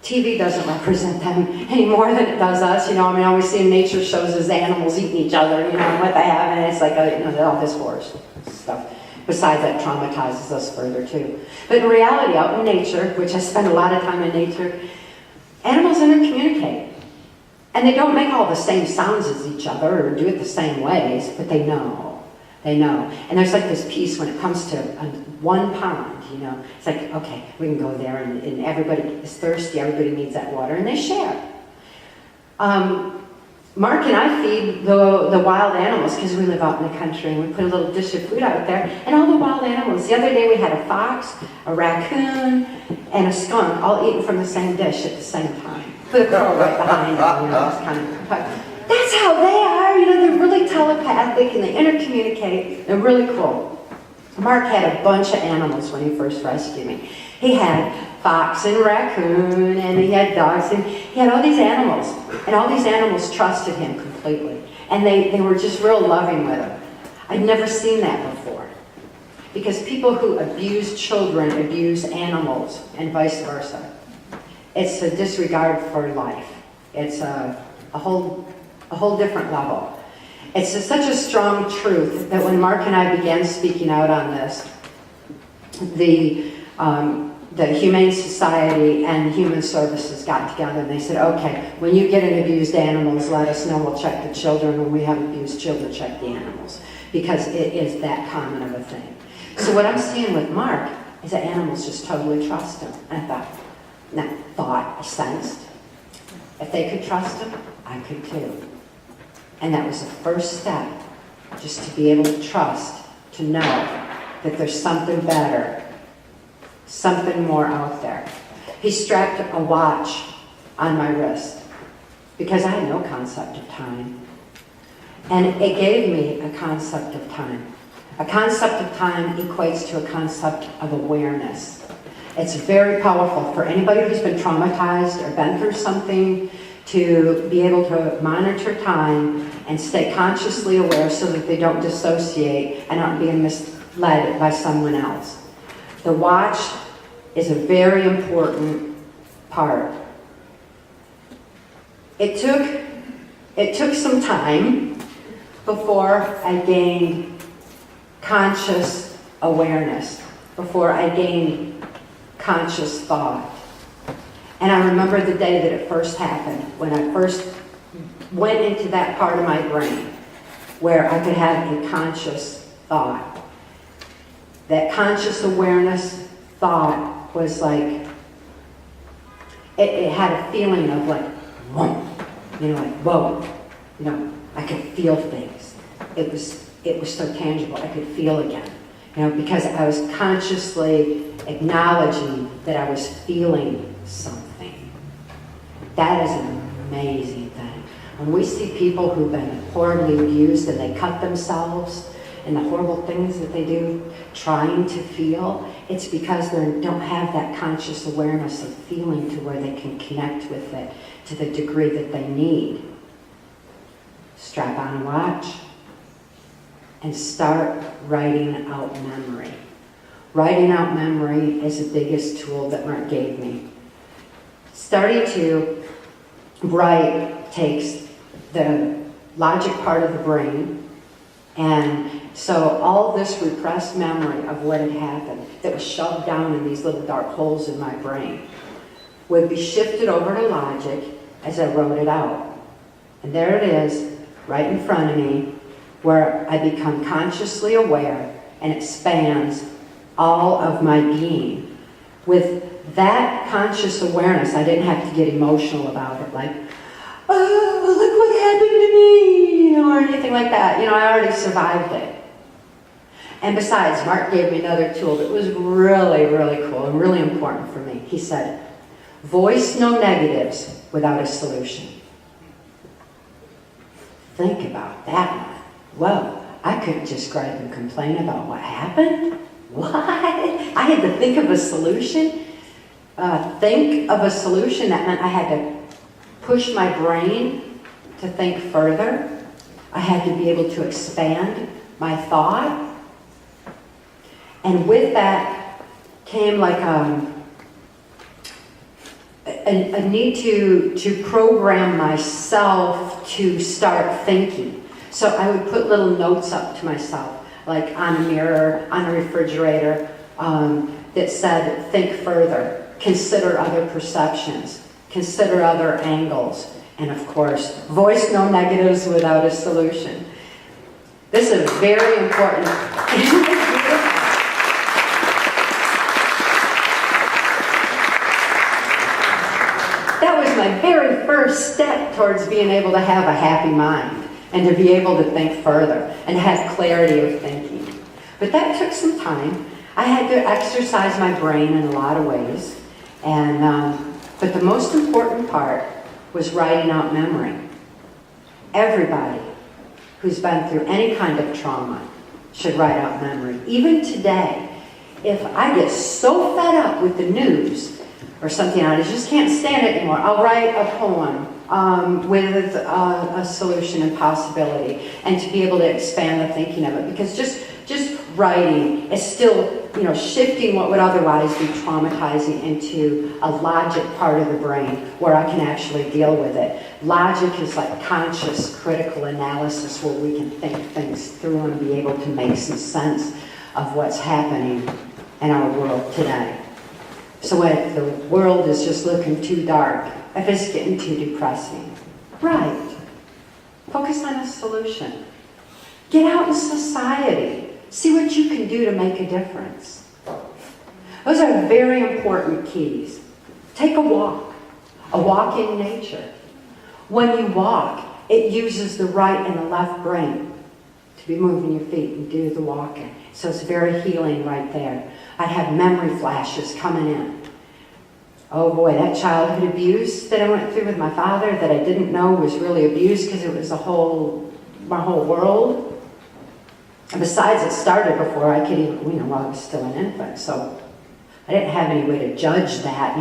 Speaker 2: TV doesn't represent them any more than it does us. I always see in nature shows as animals eating each other, and what they have, and it's like, all this horror stuff. Besides, that traumatizes us further too. But in reality, out in nature, which I spend a lot of time in nature, animals intercommunicate. And they don't make all the same sounds as each other or do it the same ways, but they know. They know. And there's like this piece when it comes to one pond, It's like, okay, we can go there, and everybody is thirsty, everybody needs that water, and they share. Mark and I feed the wild animals, because we live out in the country, and we put a little dish of food out there, and all the wild animals. The other day we had a fox, a raccoon, and a skunk all eating from the same dish at the same time. Put a crow right behind them, it's kind of... That's how they are, they're really telepathic, and they intercommunicate. They're really cool. Mark had a bunch of animals when he first rescued me. He had fox and raccoon, and he had dogs, and he had all these animals. And all these animals trusted him completely. And they were just real loving with him. I'd never seen that before. Because people who abuse children abuse animals, and vice versa. It's a disregard for life. It's a whole different level. It's such a strong truth that when Mark and I began speaking out on this, the Humane Society and Human Services got together and they said, okay, when you get an abused animals, let us know, we'll check the children. When we have abused children, check the animals. Because it is that common of a thing. So what I'm seeing with Mark is that animals just totally trust him. And I sensed, if they could trust him, I could too. And that was the first step, just to be able to trust, to know that there's something better, something more out there. He strapped a watch on my wrist because I had no concept of time. And it gave me a concept of time. A concept of time equates to a concept of awareness. It's very powerful for anybody who's been traumatized or been through something to be able to monitor time and stay consciously aware so that they don't dissociate and aren't being misled by someone else. The watch is a very important part. It took some time before I gained conscious awareness, before I gained conscious thought. And I remember the day that it first happened, when I first went into that part of my brain where I could have a conscious thought. That conscious awareness thought was like, it had a feeling of like, whoa, like, whoa, I could feel things. It was so tangible, I could feel again, because I was consciously acknowledging that I was feeling something. That is an amazing thing. When we see people who've been horribly abused and they cut themselves and the horrible things that they do trying to feel, it's because they don't have that conscious awareness of feeling to where they can connect with it to the degree that they need. Strap on a watch and start writing out memory. Writing out memory is the biggest tool that Mark gave me. Starting to write takes the logic part of the brain, and so all this repressed memory of what had happened that was shoved down in these little dark holes in my brain would be shifted over to logic as I wrote it out. And there it is, right in front of me, where I become consciously aware and it spans all of my being. With that conscious awareness, I didn't have to get emotional about it, like, oh, look what happened to me, or anything like that. I already survived it. And besides, Mark gave me another tool that was really, really cool and really important for me. He said, voice no negatives without a solution. Think about that one. Well, I couldn't just gripe and complain about what happened. What? I had to think of a solution. Think of a solution. That meant I had to push my brain to think further. I had to be able to expand my thought. And with that came like a need to program myself to start thinking. So I would put little notes up to myself, like on a mirror, on a refrigerator, that said, think further, consider other perceptions, consider other angles, and of course, voice no negatives without a solution. This is very important. That was my very first step towards being able to have a happy mind and to be able to think further and have clarity of thinking. But that took some time. I had to exercise my brain in a lot of ways. But the most important part was writing out memory. Everybody who's been through any kind of trauma should write out memory. Even today, if I get so fed up with the news or something, I just can't stand it anymore, I'll write a poem with a solution and possibility, and to be able to expand the thinking of it. Because just writing is still, shifting what would otherwise be traumatizing into a logic part of the brain where I can actually deal with it. Logic is like conscious, critical analysis where we can think things through and be able to make some sense of what's happening in our world today. So if the world is just looking too dark, if it's getting too depressing, right, focus on a solution. Get out in society. See what you can do to make a difference. Those are very important keys. Take a walk in nature. When you walk, it uses the right and the left brain to be moving your feet and do the walking. So it's very healing right there. I'd have memory flashes coming in. Oh boy, that childhood abuse that I went through with my father that I didn't know was really abuse because it was my whole world. And besides, it started before I could even, while I was still an infant, so I didn't have any way to judge that,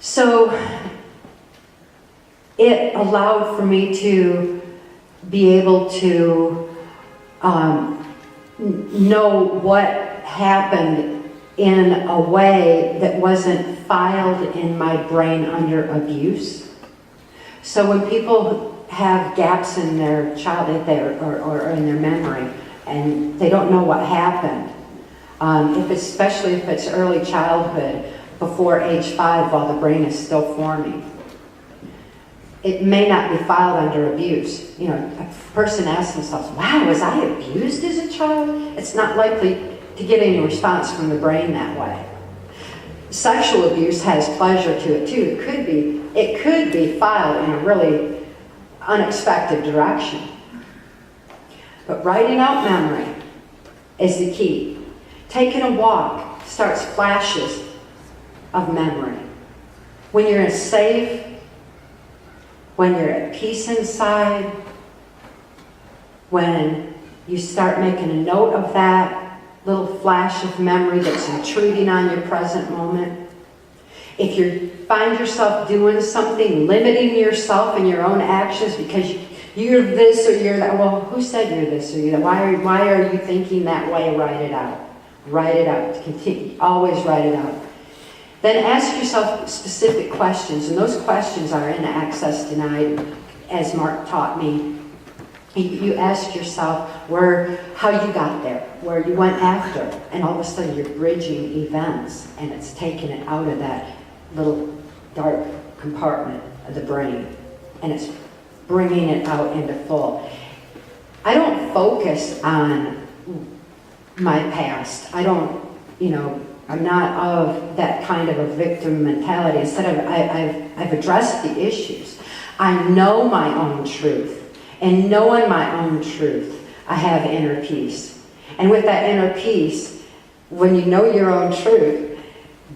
Speaker 2: So it allowed for me to be able to know what happened in a way that wasn't filed in my brain under abuse. So when people have gaps in their childhood or in their memory and they don't know what happened, especially if it's early childhood before age 5 while the brain is still forming, it may not be filed under abuse. A person asks themselves, wow, was I abused as a child? It's not likely to get any response from the brain that way. Sexual abuse has pleasure to it too. It could be filed in a really unexpected direction. But writing out memory is the key. Taking a walk starts flashes of memory. When you're in a safe when you're at peace inside, when you start making a note of that little flash of memory that's intruding on your present moment. If you find yourself doing something, limiting yourself in your own actions because you're this or you're that, well, who said you're this or you're that? Why are you thinking that way? Write it out. Write it out. Continue. Always write it out. Then ask yourself specific questions, and those questions are in Access Denied, as Mark taught me. You ask yourself how you got there, where you went after, and all of a sudden you're bridging events, and it's taking it out of that little dark compartment of the brain, and it's bringing it out into full. I don't focus on my past. I don't, I'm not of that kind of a victim mentality. Instead, I've addressed the issues. I know my own truth. And knowing my own truth, I have inner peace. And with that inner peace, when you know your own truth,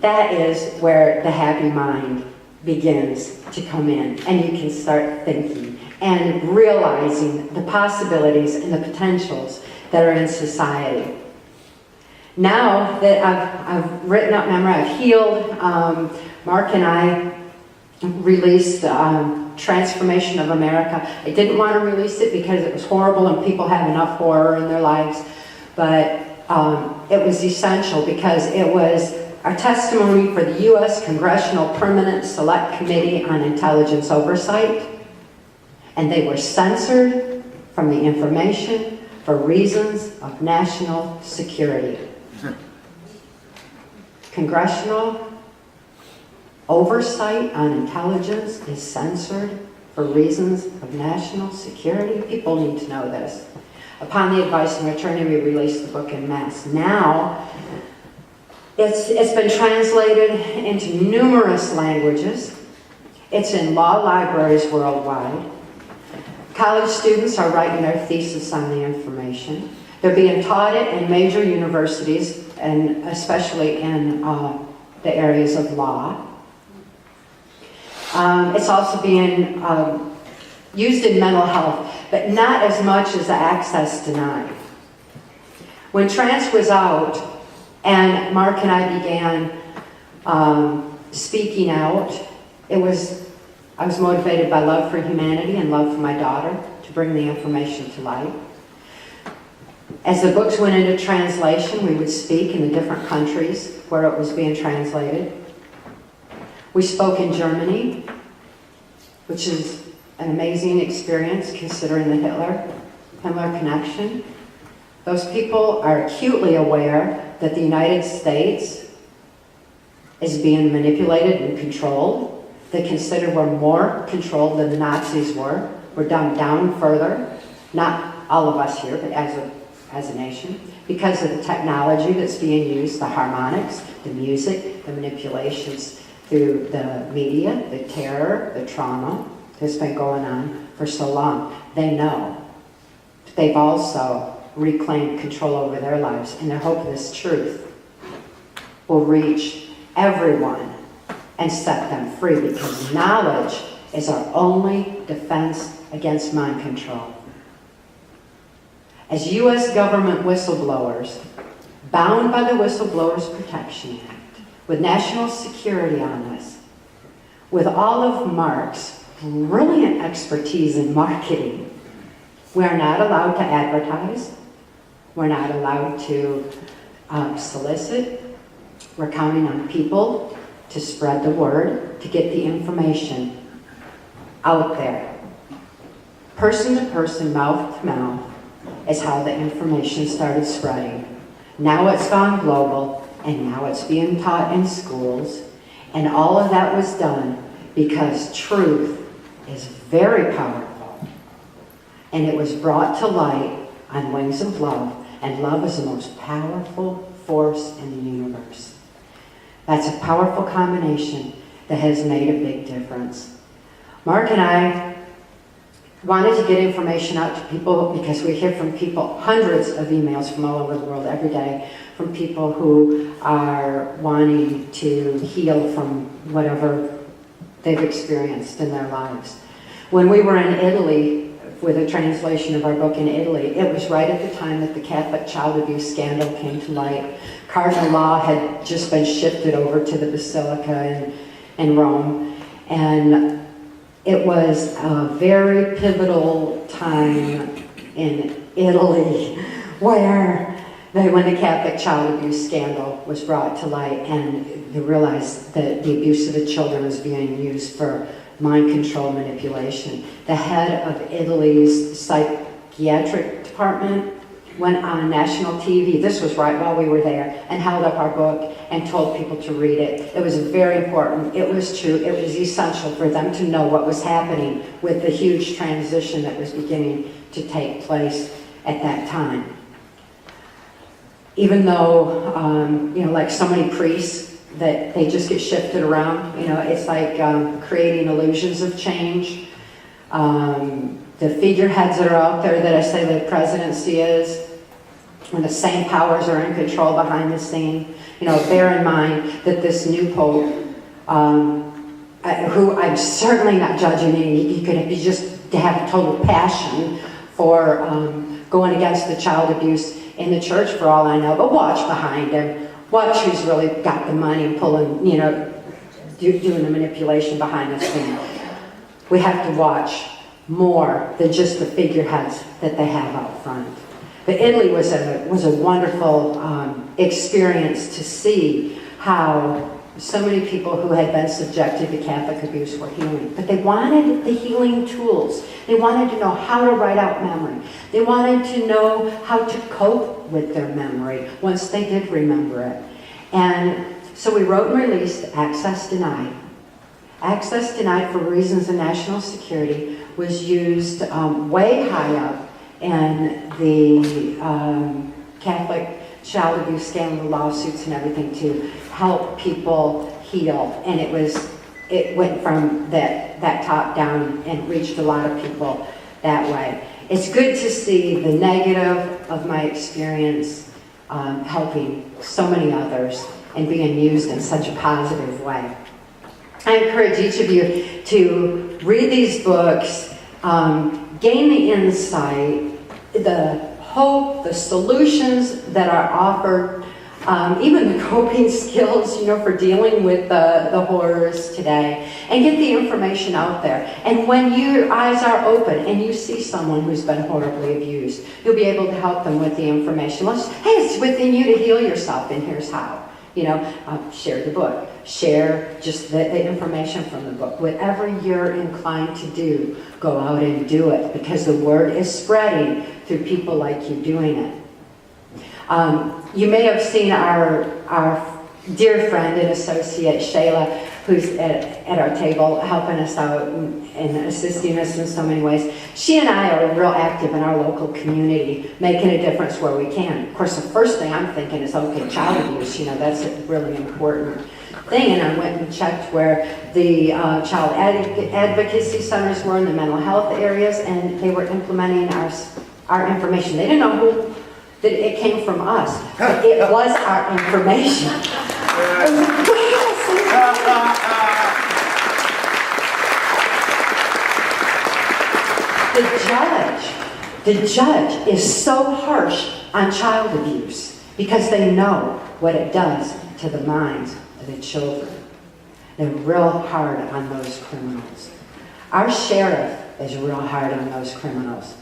Speaker 2: that is where the happy mind begins to come in. And you can start thinking and realizing the possibilities and the potentials that are in society. Now that I've written up memory, I've healed, Mark and I released Transformation of America. I didn't want to release it because it was horrible and people have enough horror in their lives, but it was essential because it was our testimony for the U.S. Congressional Permanent Select Committee on Intelligence Oversight, and they were censored from the information for reasons of national security. Congressional oversight on intelligence is censored for reasons of national security. People need to know this. Upon the advice of an attorney, we released the book en masse. Now, it's been translated into numerous languages. It's in law libraries worldwide. College students are writing their thesis on the information. They're being taught it in major universities, and especially in the areas of law. It's also being used in mental health, but not as much as the Access Denied. When Trance was out, and Mark and I began speaking out, I was motivated by love for humanity and love for my daughter to bring the information to light. As the books went into translation, we would speak in the different countries where it was being translated. We spoke in Germany, which is an amazing experience considering the Hitler connection. Those people are acutely aware that the United States is being manipulated and controlled. They consider we're more controlled than the Nazis were. We're dumbed down further. Not all of us here, but as a nation, because of the technology that's being used, the harmonics, the music, the manipulations through the media, the terror, the trauma that's been going on for so long. They know. They've also reclaimed control over their lives, and they hope this truth will reach everyone and set them free, because knowledge is our only defense against mind control. As U.S. government whistleblowers, bound by the Whistleblowers Protection Act, with national security on us, with all of Mark's brilliant expertise in marketing, we are not allowed to advertise. We're not allowed to solicit. We're counting on people to spread the word, to get the information out there. Person to person, mouth to mouth, is how the information started spreading. Now it's gone global, and now it's being taught in schools, and all of that was done because truth is very powerful, and it was brought to light on wings of love, and love is the most powerful force in the universe. That's a powerful combination that has made a big difference. Mark and I wanted to get information out to people because we hear from people, hundreds of emails from all over the world every day, from people who are wanting to heal from whatever they've experienced in their lives. When we were in Italy with a translation of our book in Italy, it was right at the time that the Catholic child abuse scandal came to light. Cardinal law had just been shifted over to the Basilica in Rome, and it was a very pivotal time in Italy when the Catholic child abuse scandal was brought to light, and they realized that the abuse of the children was being used for mind control manipulation. The head of Italy's psychiatric department went on national TV, this was right while we were there, and held up our book and told people to read it. It was very important, it was true, it was essential for them to know what was happening with the huge transition that was beginning to take place at that time. Even though, like so many priests, that they just get shifted around, it's like creating illusions of change. The figureheads that are out there that I say the presidency is, when the same powers are in control behind the scene, bear in mind that this new pope, who I'm certainly not judging, he could be just to have a total passion for going against the child abuse in the church for all I know, but watch behind him. Watch who's really got the money and pulling, doing the manipulation behind the scene. We have to watch more than just the figureheads that they have out front. But Italy was a wonderful experience to see how so many people who had been subjected to Catholic abuse were healing. But they wanted the healing tools. They wanted to know how to write out memory. They wanted to know how to cope with their memory once they did remember it. And so we wrote and released Access Denied. Access Denied, for reasons of national security, was used way high up in the Catholic child abuse scandal lawsuits and everything to help people heal. And it went from that top down and reached a lot of people that way. It's good to see the negative of my experience helping so many others and being used in such a positive way. I encourage each of you to read these books, gain the insight, the hope, the solutions that are offered, even the coping skills, for dealing with the horrors today, and get the information out there. And when your eyes are open and you see someone who's been horribly abused, you'll be able to help them with the information. Hey, it's within you to heal yourself, and here's how. Share the book. Share just the information from the book. Whatever you're inclined to do, go out and do it, because the word is spreading through people like you doing it. You may have seen our dear friend and associate, Shayla, who's at our table helping us out and assisting us in so many ways. She and I are real active in our local community, making a difference where we can. Of course, the first thing I'm thinking is, okay, child abuse, that's a really important thing. And I went and checked where the child advocacy centers were in the mental health areas, and they were implementing our information. They didn't know that it came from us, but it was our information. The judge is so harsh on child abuse because they know what it does to the minds of the children. They're real hard on those criminals. Our sheriff is real hard on those criminals.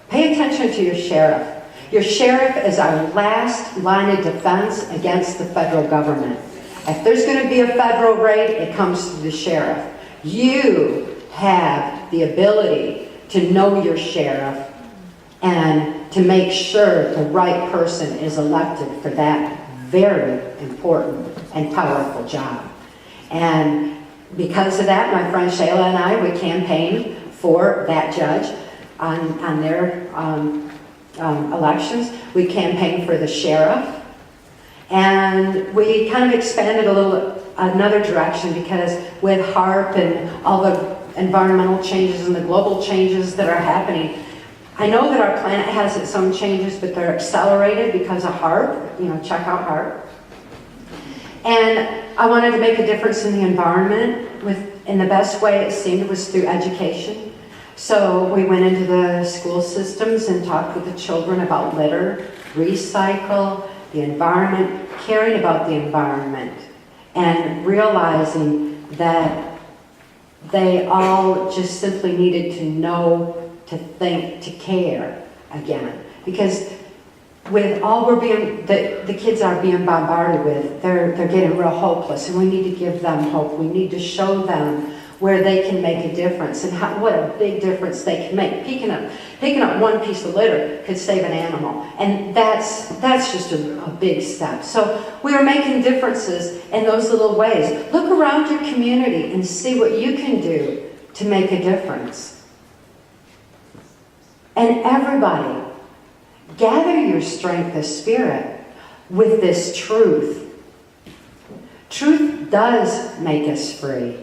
Speaker 2: Pay attention to your sheriff. Your sheriff is our last line of defense against the federal government. If there's going to be a federal raid, it comes to the sheriff. You have the ability to know your sheriff and to make sure the right person is elected for that very important and powerful job. And because of that, my friend Shayla and I, we campaigned for that judge on their elections. We campaigned for the sheriff. And we kind of expanded another direction, because with HAARP and all the environmental changes and the global changes that are happening, I know that our planet has its own changes, but they're accelerated because of HAARP. Check out HAARP. And I wanted to make a difference in the environment, and the best way it seemed was through education. So we went into the school systems and talked with the children about litter, recycle, the environment, caring about the environment, and realizing that they all just simply needed to know, to think, to care again. Because with all we're being, the kids are being bombarded with, they're getting real hopeless, and we need to give them hope. We need to show them where they can make a difference and what a big difference they can make. Picking up one piece of litter could save an animal, and that's just a big step. So we are making differences in those little ways. Look around your community and see what you can do to make a difference. And everybody, gather your strength of spirit with this truth. Truth does make us free.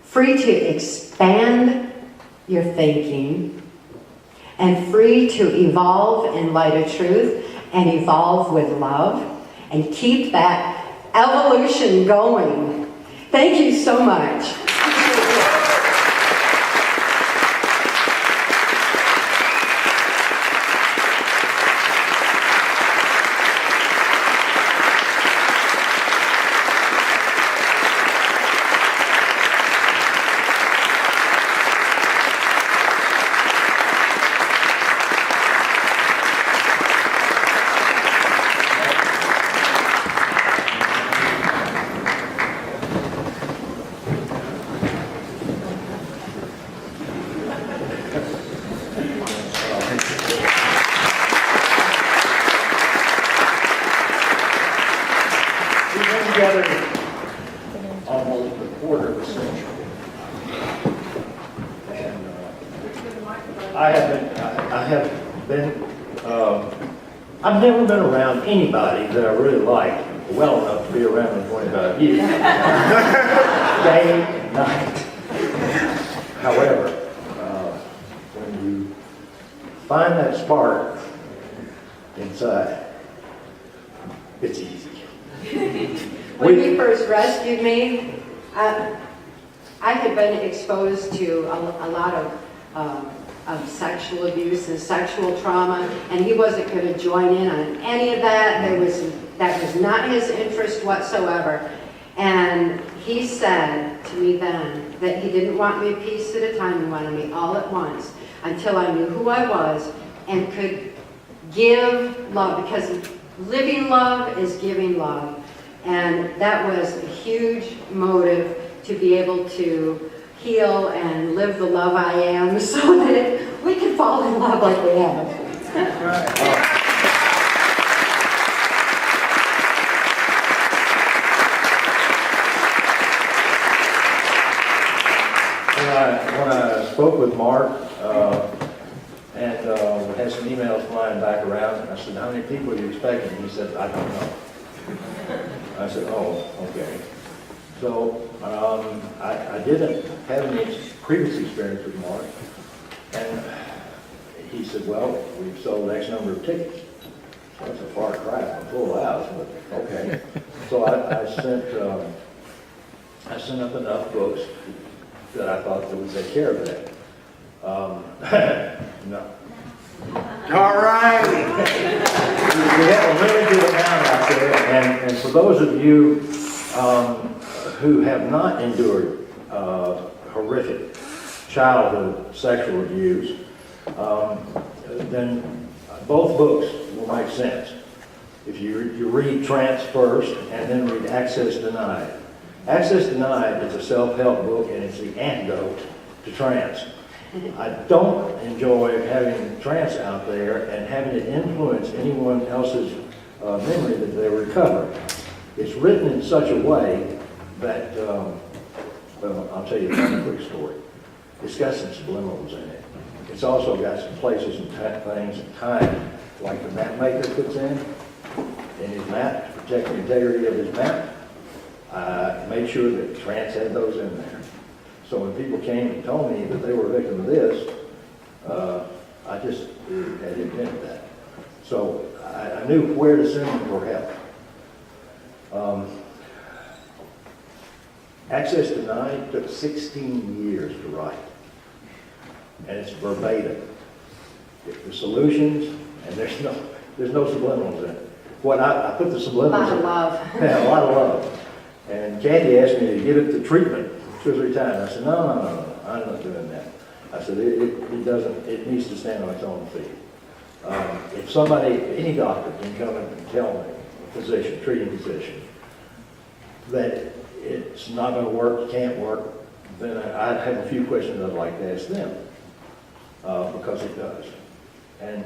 Speaker 2: Free to expand your thinking, and free to evolve in light of truth, and evolve with love, and keep that evolution going. Thank you so much.
Speaker 1: Almost a quarter of a century. And I've never been around anybody that I really liked well enough to be around in 25 years. Day and night. However, when you find that spark inside, it's easy.
Speaker 2: When you first rescued me, I had been exposed to a lot of sexual abuse and sexual trauma, and he wasn't going to join in on any of that. That was not his interest whatsoever. And he said to me then that he didn't want me a piece at a time, he wanted me all at once, until I knew who I was and could give love, because living love is giving love. And that was a huge motive to be able to heal and live the love I am, so that we can fall in love like we have.
Speaker 1: Right. When I spoke with Mark and had some emails flying back around, I said, "How many people are you expecting?" He said, "I don't know." I said, "Oh, okay." So I didn't have any previous experience with Mark, and he said, "Well, we've sold X number of tickets." So that's a far cry from full house, but okay. So I sent up enough books that I thought that would take care of that. No. All right. We have a limited amount out there, and for those of you who have not endured horrific childhood sexual abuse, then both books will make sense. If you read Trance first and then read Access Denied. Access Denied is a self-help book, and it's the antidote to trance. I don't enjoy having trance out there and having it influence anyone else's memory that they're recovering. It's written in such a way that, well, I'll tell you a quick story. It's got some subliminals in it. It's also got some places and things and time, like the map maker puts in his map to protect the integrity of his map. I made sure that Trance had those in there. So when people came and told me that they were a victim of this, I just had admitted that. So I knew where to send them for help. Access Denied took 16 years to write. and it's verbatim. The solutions, and there's no subliminals in it. What I put the
Speaker 2: A
Speaker 1: subliminals
Speaker 2: lot of
Speaker 1: in.
Speaker 2: love.
Speaker 1: Yeah, a lot of love. And Cathy asked me to give it the treatment 2 or 3 times. I said, no, I'm not doing that. I said, it needs to stand on its own feet. If somebody, any doctor can come and tell me, a physician, treating physician, that it's not going to work, can't work, then I have a few questions I'd like to ask them, because it does. And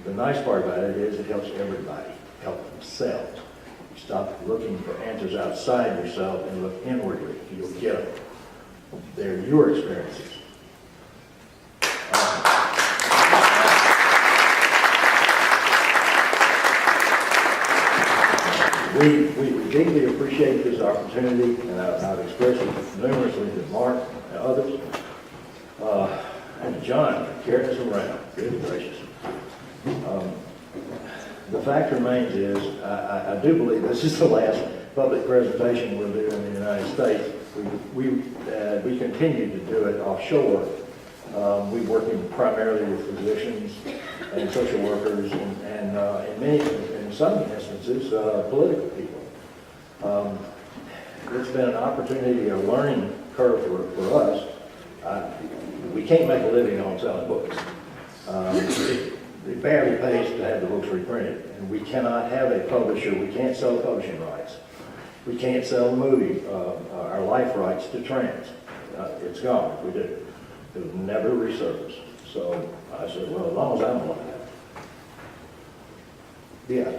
Speaker 1: the nice part about it is it helps everybody help themselves. You stop looking for answers outside yourself and look inwardly. You'll get them. They're your experiences. We deeply appreciate this opportunity, and I've expressed it numerously to Mark and others, and John for carrying us around. Good gracious. The fact remains is, I do believe this is the last public presentation we'll do in the United States. We continue to do it offshore. We're working primarily with physicians and social workers, and in some instances, political people. It's been an opportunity, a learning curve for us. We can't make a living on selling books. It barely pays to have the books reprinted, and we cannot have a publisher. We can't sell publishing rights. We can't sell the movie, our life rights to trans. It's gone if we do. It will never resurface. So I said, well, as long as I'm alive, yeah.